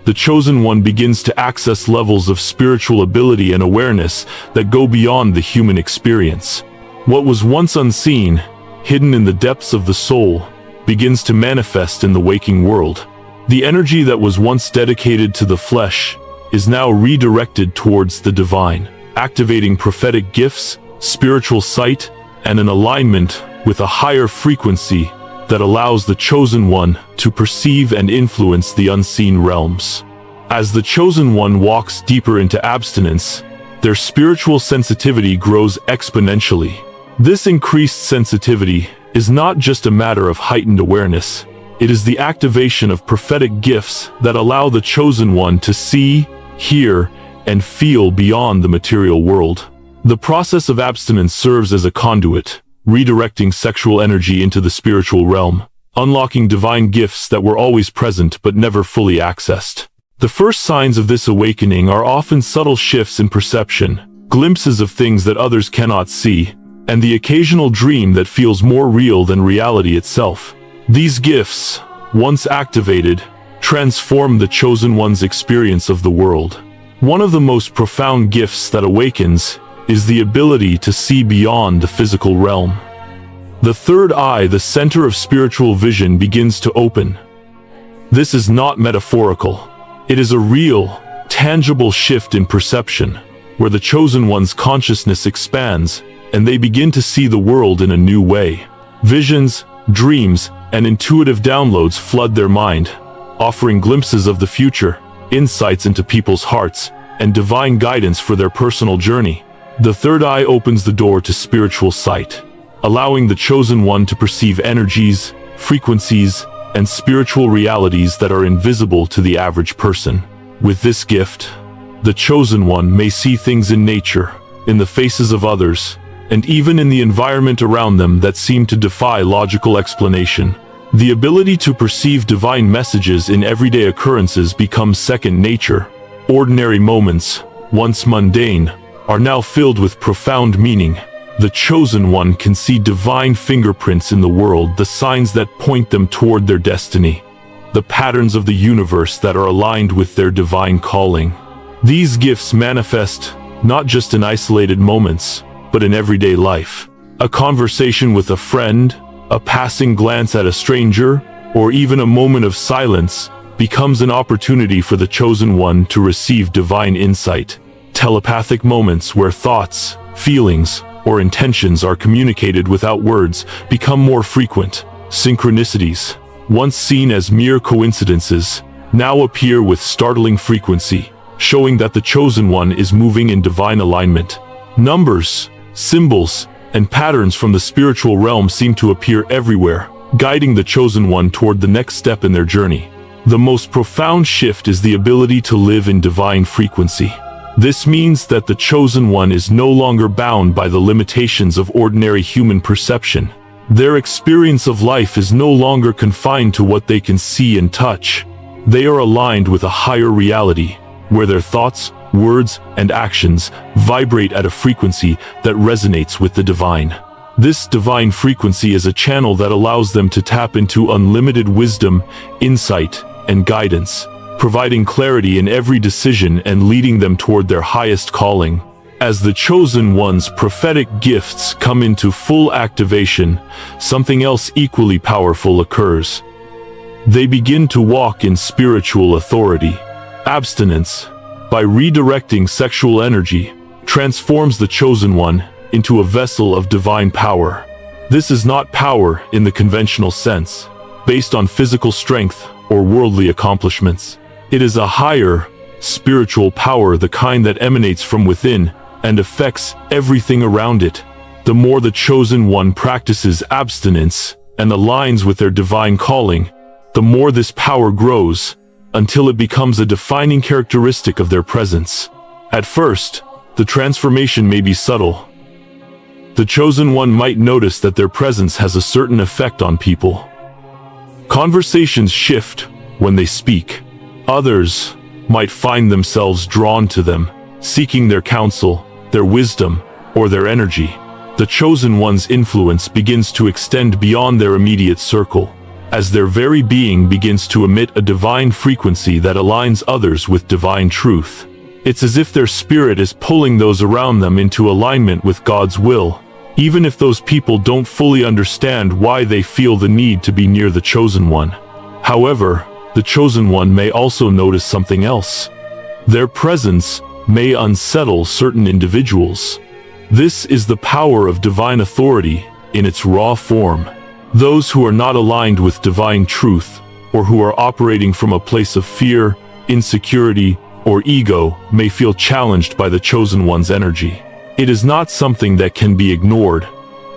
The chosen one begins to access levels of spiritual ability and awareness that go beyond the human experience. What was once unseen, hidden in the depths of the soul, begins to manifest in the waking world. The energy that was once dedicated to the flesh is now redirected towards the divine, activating prophetic gifts, spiritual sight, and an alignment with a higher frequency that allows the chosen one to perceive and influence the unseen realms. As the chosen one walks deeper into abstinence, their spiritual sensitivity grows exponentially. This increased sensitivity is not just a matter of heightened awareness. It is the activation of prophetic gifts that allow the chosen one to see, hear, and feel beyond the material world. The process of abstinence serves as a conduit, redirecting sexual energy into the spiritual realm, unlocking divine gifts that were always present but never fully accessed. The first signs of this awakening are often subtle shifts in perception, glimpses of things that others cannot see, and the occasional dream that feels more real than reality itself. These gifts, once activated, transform the chosen one's experience of the world. One of the most profound gifts that awakens is the ability to see beyond the physical realm. The third eye, the center of spiritual vision, begins to open. This is not metaphorical. It is a real, tangible shift in perception, where the chosen one's consciousness expands, and they begin to see the world in a new way. Visions, dreams, and intuitive downloads flood their mind, offering glimpses of the future, insights into people's hearts, and divine guidance for their personal journey. The third eye opens the door to spiritual sight, allowing the chosen one to perceive energies, frequencies, and spiritual realities that are invisible to the average person. With this gift, the chosen one may see things in nature, in the faces of others, and even in the environment around them that seem to defy logical explanation. The ability to perceive divine messages in everyday occurrences becomes second nature. Ordinary moments, once mundane, are now filled with profound meaning. The chosen one can see divine fingerprints in the world, the signs that point them toward their destiny, the patterns of the universe that are aligned with their divine calling. These gifts manifest not just in isolated moments, but in everyday life. A conversation with a friend, a passing glance at a stranger, or even a moment of silence becomes an opportunity for the chosen one to receive divine insight. Telepathic moments where thoughts, feelings, or intentions are communicated without words become more frequent. Synchronicities, once seen as mere coincidences, now appear with startling frequency, showing that the chosen one is moving in divine alignment. Numbers, symbols, and patterns from the spiritual realm seem to appear everywhere, guiding the chosen one toward the next step in their journey. The most profound shift is the ability to live in divine frequency. This means that the chosen one is no longer bound by the limitations of ordinary human perception. Their experience of life is no longer confined to what they can see and touch. They are aligned with a higher reality, where their thoughts, words, and actions vibrate at a frequency that resonates with the divine. This divine frequency is a channel that allows them to tap into unlimited wisdom, insight, and guidance, providing clarity in every decision and leading them toward their highest calling. As the chosen one's prophetic gifts come into full activation, something else equally powerful occurs. They begin to walk in spiritual authority. Abstinence, by redirecting sexual energy, transforms the chosen one into a vessel of divine power. This is not power in the conventional sense, based on physical strength or worldly accomplishments. It is a higher, spiritual power, the kind that emanates from within and affects everything around it. The more the chosen one practices abstinence and aligns with their divine calling, the more this power grows, until it becomes a defining characteristic of their presence. At first, the transformation may be subtle. The chosen one might notice that their presence has a certain effect on people. Conversations shift when they speak. Others might find themselves drawn to them, seeking their counsel, their wisdom, or their energy. The chosen one's influence begins to extend beyond their immediate circle, as their very being begins to emit a divine frequency that aligns others with divine truth. It's as if their spirit is pulling those around them into alignment with God's will, even if those people don't fully understand why they feel the need to be near the chosen one. However, the chosen one may also notice something else. Their presence may unsettle certain individuals. This is the power of divine authority in its raw form. Those who are not aligned with divine truth, or who are operating from a place of fear, insecurity, or ego, may feel challenged by the chosen one's energy. It is not something that can be ignored.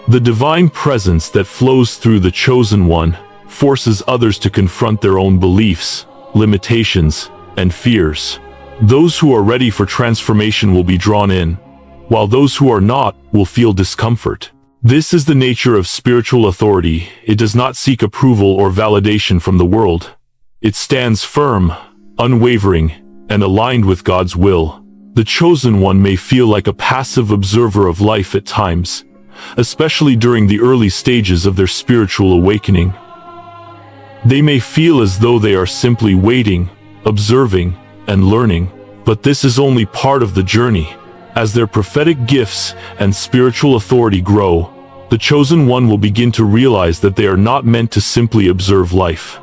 The divine presence that flows through the chosen one forces others to confront their own beliefs, limitations, and fears. Those who are ready for transformation will be drawn in, while those who are not will feel discomfort. This is the nature of spiritual authority. It does not seek approval or validation from the world. It stands firm, unwavering, and aligned with God's will. The chosen one may feel like a passive observer of life at times, especially during the early stages of their spiritual awakening. They may feel as though they are simply waiting, observing, and learning, but this is only part of the journey. As their prophetic gifts and spiritual authority grow, the chosen one will begin to realize that they are not meant to simply observe life.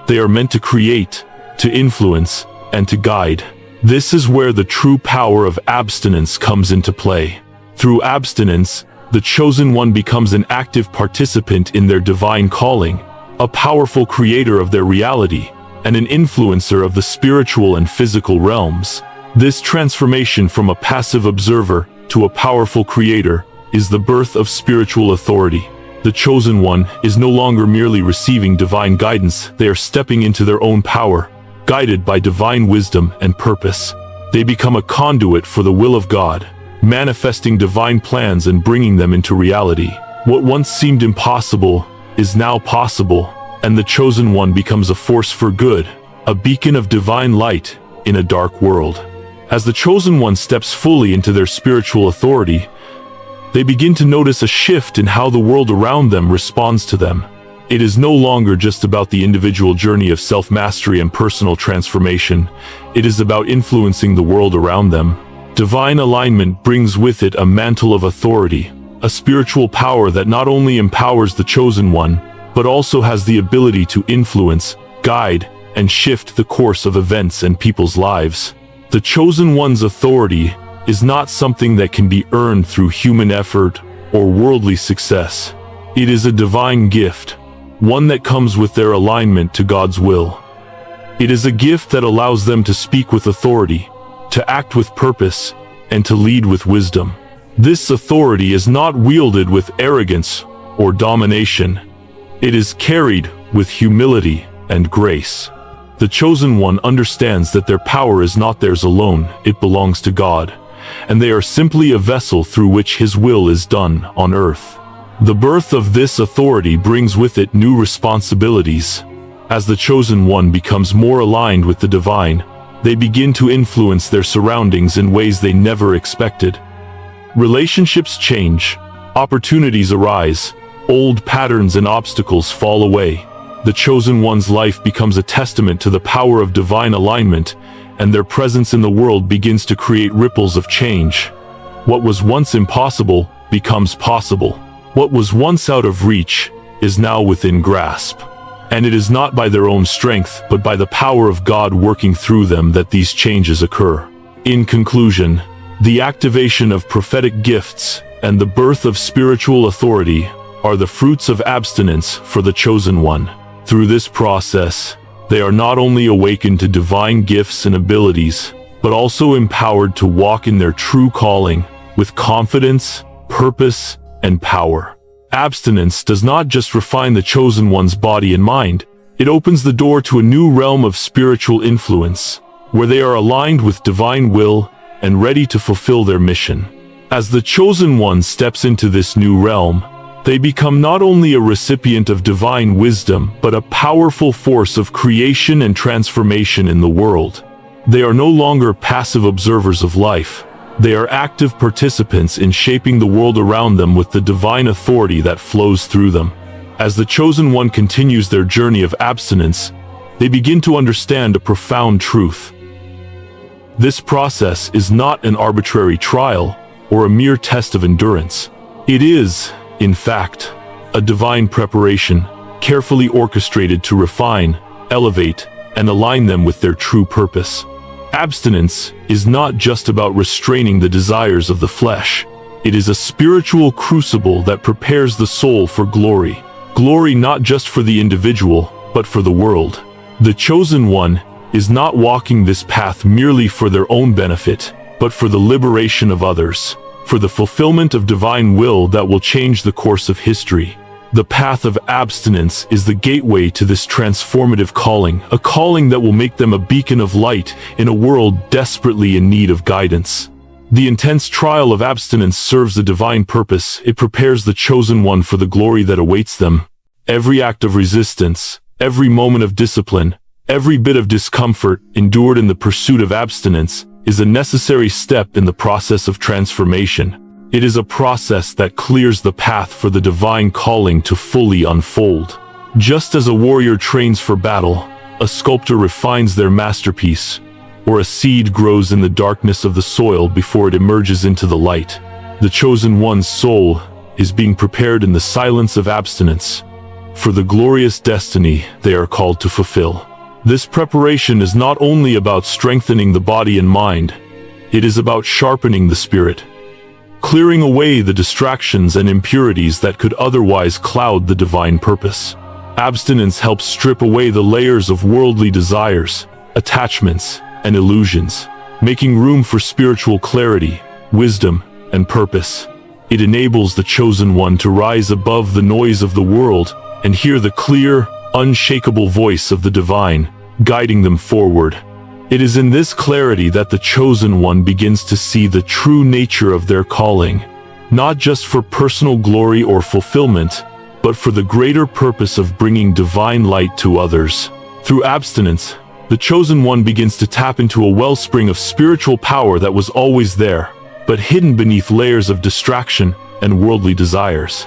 They are meant to create, to influence, and to guide. This is where the true power of abstinence comes into play. Through abstinence, the chosen one becomes an active participant in their divine calling, a powerful creator of their reality, and an influencer of the spiritual and physical realms. This transformation from a passive observer to a powerful creator is the birth of spiritual authority. The chosen one is no longer merely receiving divine guidance, they are stepping into their own power, guided by divine wisdom and purpose. They become a conduit for the will of God, manifesting divine plans and bringing them into reality. What once seemed impossible is now possible, and the chosen one becomes a force for good, a beacon of divine light in a dark world. As the chosen one steps fully into their spiritual authority, they begin to notice a shift in how the world around them responds to them. It is no longer just about the individual journey of self-mastery and personal transformation. It is about influencing the world around them. Divine alignment brings with it a mantle of authority, a spiritual power that not only empowers the chosen one, but also has the ability to influence, guide, and shift the course of events and people's lives. The chosen one's authority is not something that can be earned through human effort or worldly success. It is a divine gift, one that comes with their alignment to God's will. It is a gift that allows them to speak with authority, to act with purpose, and to lead with wisdom. This authority is not wielded with arrogance or domination. It is carried with humility and grace. The chosen one understands that their power is not theirs alone, it belongs to God, and they are simply a vessel through which His will is done on earth. The birth of this authority brings with it new responsibilities. As the chosen one becomes more aligned with the divine, they begin to influence their surroundings in ways they never expected. Relationships change, opportunities arise, old patterns and obstacles fall away. The chosen one's life becomes a testament to the power of divine alignment, and their presence in the world begins to create ripples of change. What was once impossible becomes possible. What was once out of reach is now within grasp. And it is not by their own strength, but by the power of God working through them that these changes occur. In conclusion, the activation of prophetic gifts and the birth of spiritual authority are the fruits of abstinence for the chosen one. Through this process, they are not only awakened to divine gifts and abilities, but also empowered to walk in their true calling with confidence, purpose, and power. Abstinence does not just refine the chosen one's body and mind, it opens the door to a new realm of spiritual influence, where they are aligned with divine will and ready to fulfill their mission. As the chosen one steps into this new realm, they become not only a recipient of divine wisdom, but a powerful force of creation and transformation in the world. They are no longer passive observers of life. They are active participants in shaping the world around them with the divine authority that flows through them. As the chosen one continues their journey of abstinence, they begin to understand a profound truth. This process is not an arbitrary trial or a mere test of endurance. It is, in fact, a divine preparation, carefully orchestrated to refine, elevate, and align them with their true purpose. Abstinence is not just about restraining the desires of the flesh. It is a spiritual crucible that prepares the soul for glory. Glory not just for the individual, but for the world. The chosen one is not walking this path merely for their own benefit, but for the liberation of others, for the fulfillment of divine will that will change the course of history. The path of abstinence is the gateway to this transformative calling, a calling that will make them a beacon of light in a world desperately in need of guidance. The intense trial of abstinence serves a divine purpose. It prepares the chosen one for the glory that awaits them. Every act of resistance, every moment of discipline, Every bit of discomfort endured in the pursuit of abstinence is a necessary step in the process of transformation. It is a process that clears the path for the divine calling to fully unfold. Just as a warrior trains for battle, a sculptor refines their masterpiece, or a seed grows in the darkness of the soil before it emerges into the light, the chosen one's soul is being prepared in the silence of abstinence for the glorious destiny they are called to fulfill. This preparation is not only about strengthening the body and mind, it is about sharpening the spirit, clearing away the distractions and impurities that could otherwise cloud the divine purpose. Abstinence helps strip away the layers of worldly desires, attachments, and illusions, making room for spiritual clarity, wisdom, and purpose. It enables the chosen one to rise above the noise of the world and hear the clear, unshakable voice of the divine, guiding them forward. It is in this clarity that the chosen one begins to see the true nature of their calling, not just for personal glory or fulfillment, but for the greater purpose of bringing divine light to others. Through abstinence, the chosen one begins to tap into a wellspring of spiritual power that was always there, but hidden beneath layers of distraction and worldly desires.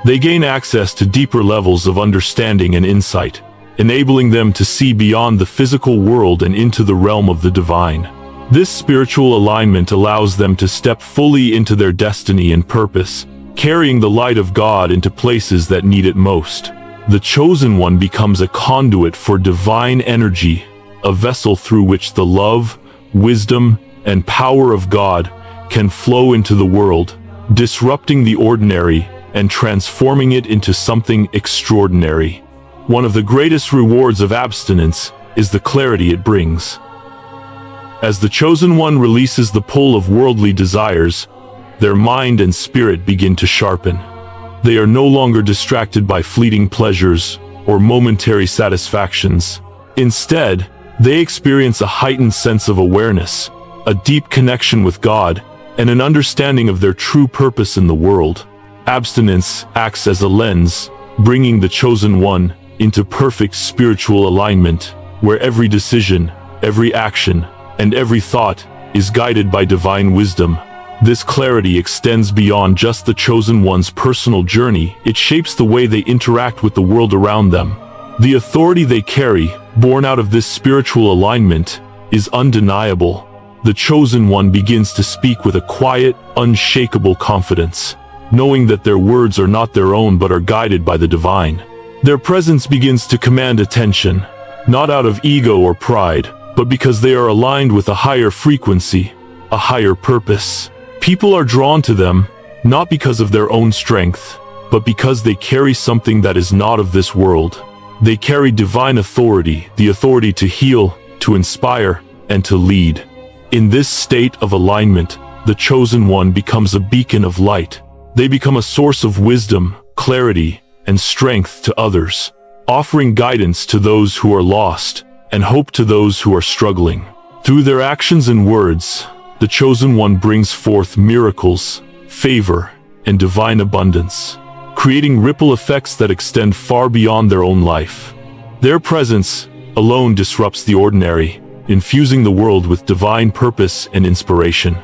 They gain access to deeper levels of understanding and insight, enabling them to see beyond the physical world and into the realm of the divine. This spiritual alignment allows them to step fully into their destiny and purpose, carrying the light of God into places that need it most. The chosen one becomes a conduit for divine energy, a vessel through which the love, wisdom, and power of God can flow into the world, disrupting the ordinary and transforming it into something extraordinary. One of the greatest rewards of abstinence is the clarity it brings. As the chosen one releases the pull of worldly desires, their mind and spirit begin to sharpen. They are no longer distracted by fleeting pleasures or momentary satisfactions. Instead, they experience a heightened sense of awareness, a deep connection with God, and an understanding of their true purpose in the world. Abstinence acts as a lens, bringing the chosen one into perfect spiritual alignment, where every decision, every action, and every thought is guided by divine wisdom. This clarity extends beyond just the chosen one's personal journey. It shapes the way they interact with the world around them. The authority they carry, born out of this spiritual alignment, is undeniable. The chosen one begins to speak with a quiet, unshakable confidence, knowing that their words are not their own but are guided by the divine. Their presence begins to command attention, not out of ego or pride, but because they are aligned with a higher frequency, a higher purpose. People are drawn to them, not because of their own strength, but because they carry something that is not of this world. They carry divine authority, the authority to heal, to inspire, and to lead. In this state of alignment, the chosen one becomes a beacon of light. They become a source of wisdom, clarity, and strength to others, offering guidance to those who are lost and hope to those who are struggling. Through their actions and words, the chosen one brings forth miracles, favor, and divine abundance, creating ripple effects that extend far beyond their own life. Their presence alone disrupts the ordinary, infusing the world with divine purpose and inspiration.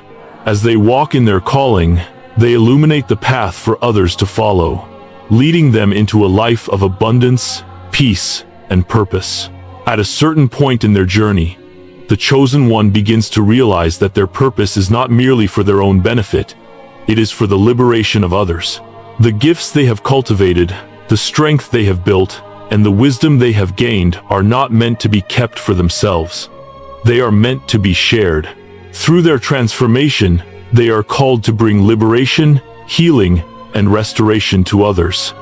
As they walk in their calling, they illuminate the path for others to follow, leading them into a life of abundance, peace, and purpose. At a certain point in their journey, the chosen one begins to realize that their purpose is not merely for their own benefit, it is for the liberation of others. The gifts they have cultivated, the strength they have built, and the wisdom they have gained are not meant to be kept for themselves. They are meant to be shared. Through their transformation, they are called to bring liberation, healing, and restoration to others.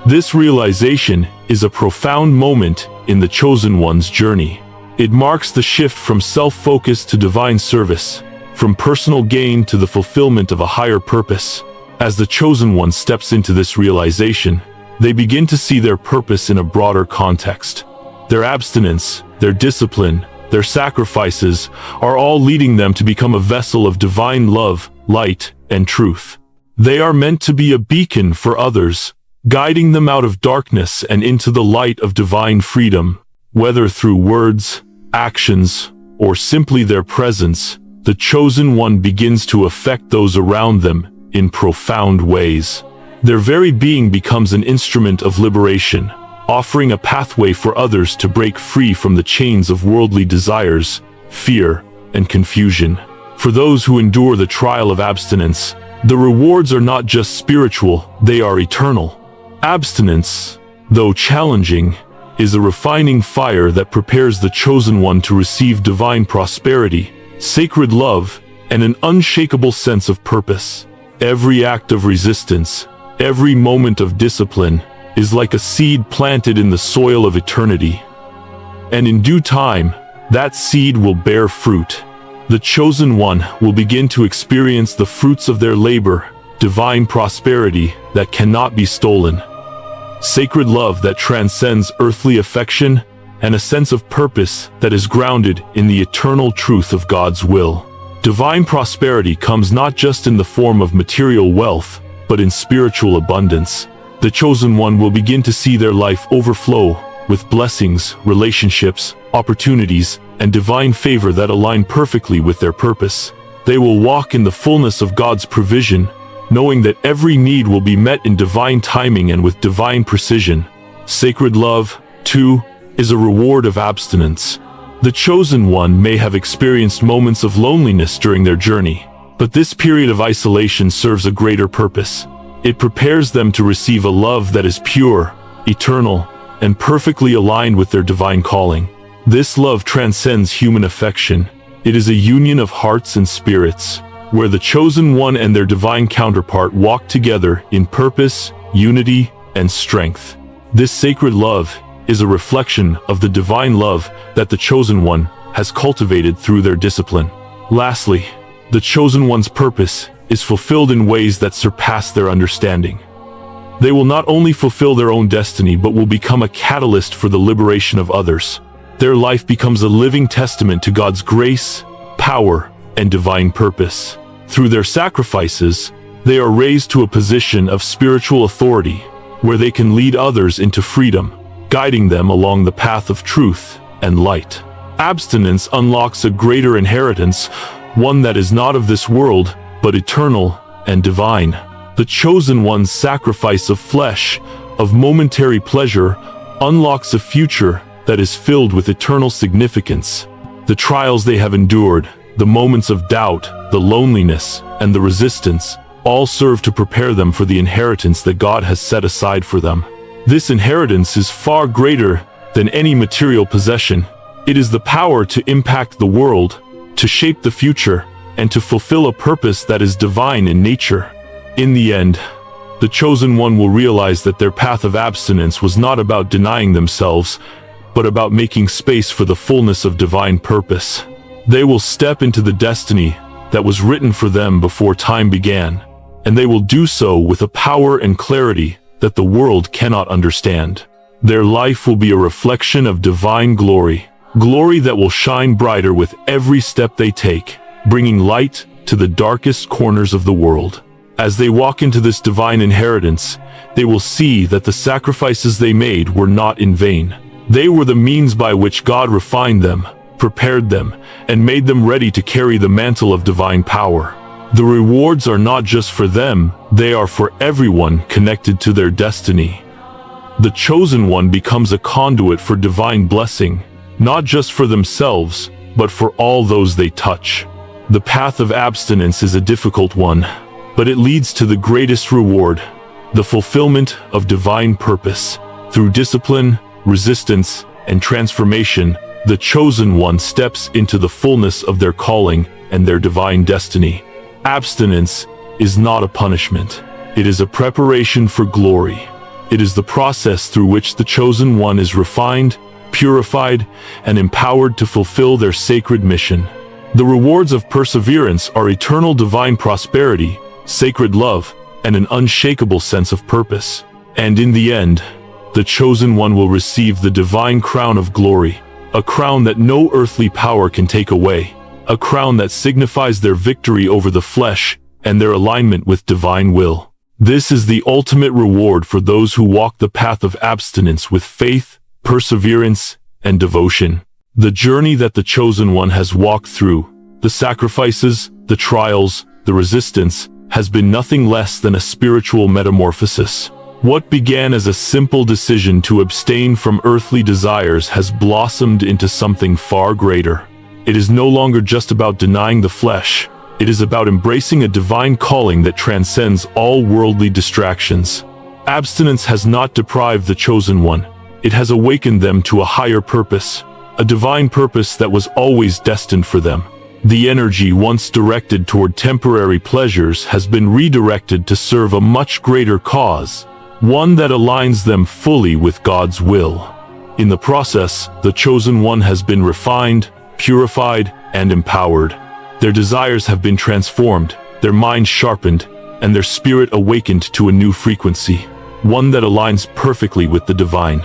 This realization is a profound moment in the chosen one's journey. It marks the shift from self-focus to divine service, from personal gain to the fulfillment of a higher purpose. As the chosen one steps into this realization, they begin to see their purpose in a broader context. Their abstinence, their discipline, their sacrifices are all leading them to become a vessel of divine love, light, and truth. They are meant to be a beacon for others, guiding them out of darkness and into the light of divine freedom. Whether through words, actions, or simply their presence, the chosen one begins to affect those around them in profound ways. Their very being becomes an instrument of liberation, offering a pathway for others to break free from the chains of worldly desires, fear, and confusion. For those who endure the trial of abstinence, the rewards are not just spiritual, they are eternal. Abstinence, though challenging, is a refining fire that prepares the chosen one to receive divine prosperity, sacred love, and an unshakable sense of purpose. Every act of resistance, every moment of discipline, is like a seed planted in the soil of eternity. And in due time, that seed will bear fruit. The chosen one will begin to experience the fruits of their labor, divine prosperity that cannot be stolen, sacred love that transcends earthly affection, and a sense of purpose that is grounded in the eternal truth of God's will. Divine prosperity comes not just in the form of material wealth, but in spiritual abundance. The chosen one will begin to see their life overflow with blessings, relationships, opportunities, and divine favor that align perfectly with their purpose. They will walk in the fullness of God's provision, knowing that every need will be met in divine timing and with divine precision. Sacred love, too, is a reward of abstinence. The chosen one may have experienced moments of loneliness during their journey, but this period of isolation serves a greater purpose. It prepares them to receive a love that is pure, eternal, and perfectly aligned with their divine calling. This love transcends human affection. It is a union of hearts and spirits, where the chosen one and their divine counterpart walk together in purpose, unity, and strength. This sacred love is a reflection of the divine love that the chosen one has cultivated through their discipline. Lastly, the chosen one's purpose is fulfilled in ways that surpass their understanding. They will not only fulfill their own destiny but will become a catalyst for the liberation of others. Their life becomes a living testament to God's grace, power, and divine purpose. Through their sacrifices, they are raised to a position of spiritual authority, where they can lead others into freedom, guiding them along the path of truth and light. Abstinence unlocks a greater inheritance, one that is not of this world, but eternal and divine. The chosen one's sacrifice of flesh, of momentary pleasure, unlocks a future that is filled with eternal significance. The trials they have endured, the moments of doubt, the loneliness, and the resistance, all serve to prepare them for the inheritance that God has set aside for them. This inheritance is far greater than any material possession. It is the power to impact the world, to shape the future, and to fulfill a purpose that is divine in nature. In the end, the chosen one will realize that their path of abstinence was not about denying themselves, but about making space for the fullness of divine purpose. They will step into the destiny that was written for them before time began, and they will do so with a power and clarity that the world cannot understand. Their life will be a reflection of divine glory, glory that will shine brighter with every step they take, bringing light to the darkest corners of the world. As they walk into this divine inheritance, they will see that the sacrifices they made were not in vain. They were the means by which God refined them, prepared them, and made them ready to carry the mantle of divine power. The rewards are not just for them, they are for everyone connected to their destiny. The chosen one becomes a conduit for divine blessing, not just for themselves, but for all those they touch. The path of abstinence is a difficult one, but it leads to the greatest reward, the fulfillment of divine purpose. Through discipline, resistance, and transformation, the chosen one steps into the fullness of their calling and their divine destiny. Abstinence is not a punishment. It is a preparation for glory. It is the process through which the chosen one is refined, purified, and empowered to fulfill their sacred mission. The rewards of perseverance are eternal divine prosperity, sacred love, and an unshakable sense of purpose. And in the end, the chosen one will receive the divine crown of glory, a crown that no earthly power can take away, a crown that signifies their victory over the flesh and their alignment with divine will. This is the ultimate reward for those who walk the path of abstinence with faith, perseverance, and devotion. The journey that the chosen one has walked through, the sacrifices, the trials, the resistance, has been nothing less than a spiritual metamorphosis. What began as a simple decision to abstain from earthly desires has blossomed into something far greater. It is no longer just about denying the flesh. It is about embracing a divine calling that transcends all worldly distractions. Abstinence has not deprived the chosen one. It has awakened them to a higher purpose, a divine purpose that was always destined for them. The energy once directed toward temporary pleasures has been redirected to serve a much greater cause, one that aligns them fully with God's will. In the process, the chosen one has been refined, purified, and empowered. Their desires have been transformed, their minds sharpened, and their spirit awakened to a new frequency, one that aligns perfectly with the divine.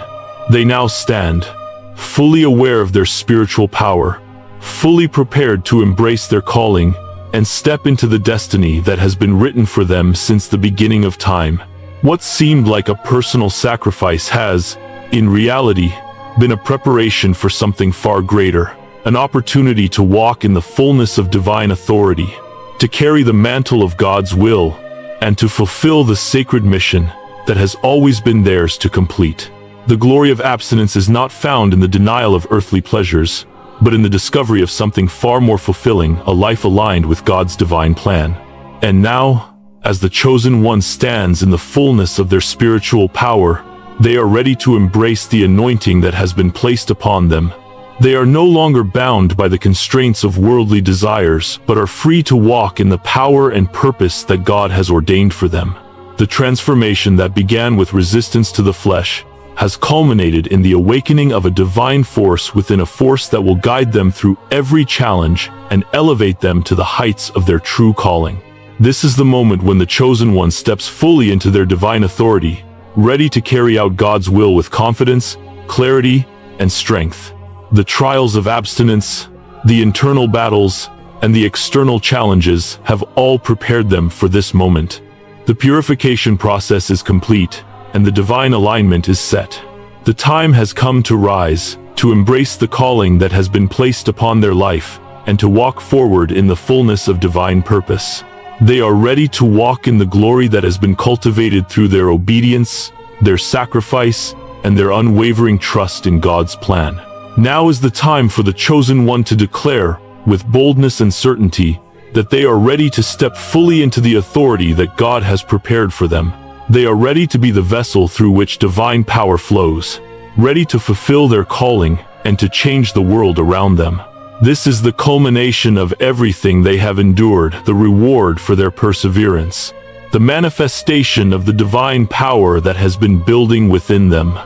They now stand, fully aware of their spiritual power, fully prepared to embrace their calling and step into the destiny that has been written for them since the beginning of time. What seemed like a personal sacrifice has, in reality, been a preparation for something far greater, an opportunity to walk in the fullness of divine authority, to carry the mantle of God's will, and to fulfill the sacred mission that has always been theirs to complete. The glory of abstinence is not found in the denial of earthly pleasures, but in the discovery of something far more fulfilling, a life aligned with God's divine plan. And now, as the chosen one stands in the fullness of their spiritual power, they are ready to embrace the anointing that has been placed upon them. They are no longer bound by the constraints of worldly desires, but are free to walk in the power and purpose that God has ordained for them. The transformation that began with resistance to the flesh has culminated in the awakening of a divine force within a force that will guide them through every challenge and elevate them to the heights of their true calling. This is the moment when the chosen one steps fully into their divine authority, ready to carry out God's will with confidence, clarity, and strength. The trials of abstinence, the internal battles, and the external challenges have all prepared them for this moment. The purification process is complete, and the divine alignment is set. The time has come to rise, to embrace the calling that has been placed upon their life, and to walk forward in the fullness of divine purpose. They are ready to walk in the glory that has been cultivated through their obedience, their sacrifice, and their unwavering trust in God's plan. Now is the time for the chosen one to declare, with boldness and certainty, that they are ready to step fully into the authority that God has prepared for them. They are ready to be the vessel through which divine power flows, ready to fulfill their calling and to change the world around them. This is the culmination of everything they have endured, the reward for their perseverance, the manifestation of the divine power that has been building within them.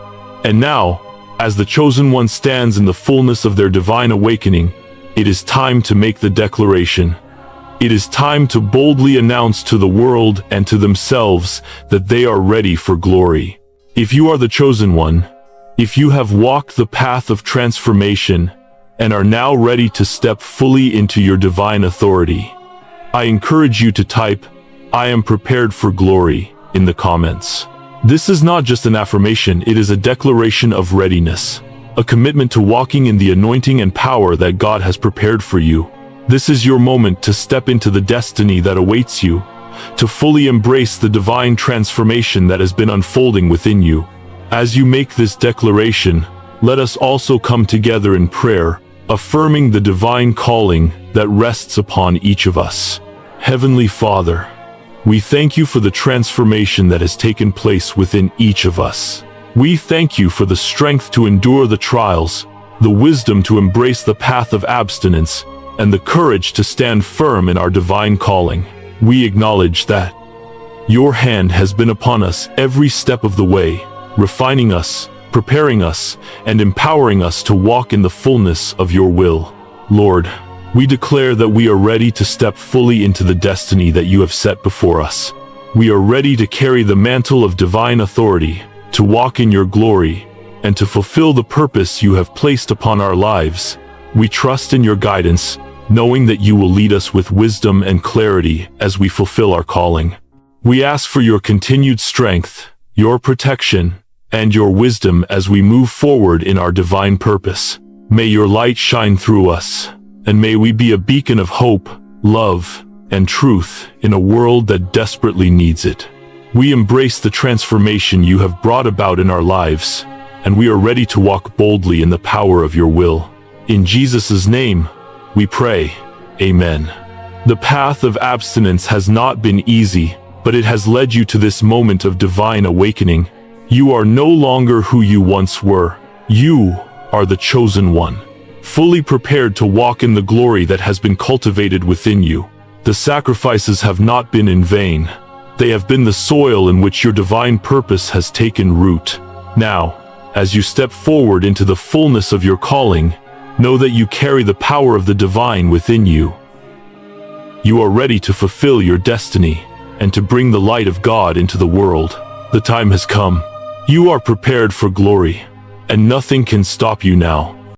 And now, as the chosen one stands in the fullness of their divine awakening, it is time to make the declaration. It is time to boldly announce to the world and to themselves that they are ready for glory. If you are the chosen one, if you have walked the path of transformation and are now ready to step fully into your divine authority, I encourage you to type, "I am prepared for glory," in the comments. This is not just an affirmation, it is a declaration of readiness, a commitment to walking in the anointing and power that God has prepared for you. This is your moment to step into the destiny that awaits you, to fully embrace the divine transformation that has been unfolding within you. As you make this declaration, let us also come together in prayer, affirming the divine calling that rests upon each of us. Heavenly Father, we thank you for the transformation that has taken place within each of us. We thank you for the strength to endure the trials, the wisdom to embrace the path of abstinence, and the courage to stand firm in our divine calling. We acknowledge that your hand has been upon us every step of the way, refining us, preparing us, and empowering us to walk in the fullness of your will. Lord, we declare that we are ready to step fully into the destiny that you have set before us. We are ready to carry the mantle of divine authority, to walk in your glory, and to fulfill the purpose you have placed upon our lives. We trust in your guidance, knowing that you will lead us with wisdom and clarity as we fulfill our calling. We ask for your continued strength, your protection, and your wisdom as we move forward in our divine purpose. May your light shine through us, and may we be a beacon of hope, love, and truth in a world that desperately needs it. We embrace the transformation you have brought about in our lives, and we are ready to walk boldly in the power of your will. In Jesus' name, we pray. Amen. The path of abstinence has not been easy, but it has led you to this moment of divine awakening. You are no longer who you once were. You are the chosen one, fully prepared to walk in the glory that has been cultivated within you. The sacrifices have not been in vain. They have been the soil in which your divine purpose has taken root. Now, as you step forward into the fullness of your calling, know that you carry the power of the divine within you. You are ready to fulfill your destiny and to bring the light of God into the world. The time has come. You are prepared for glory, and nothing can stop you now.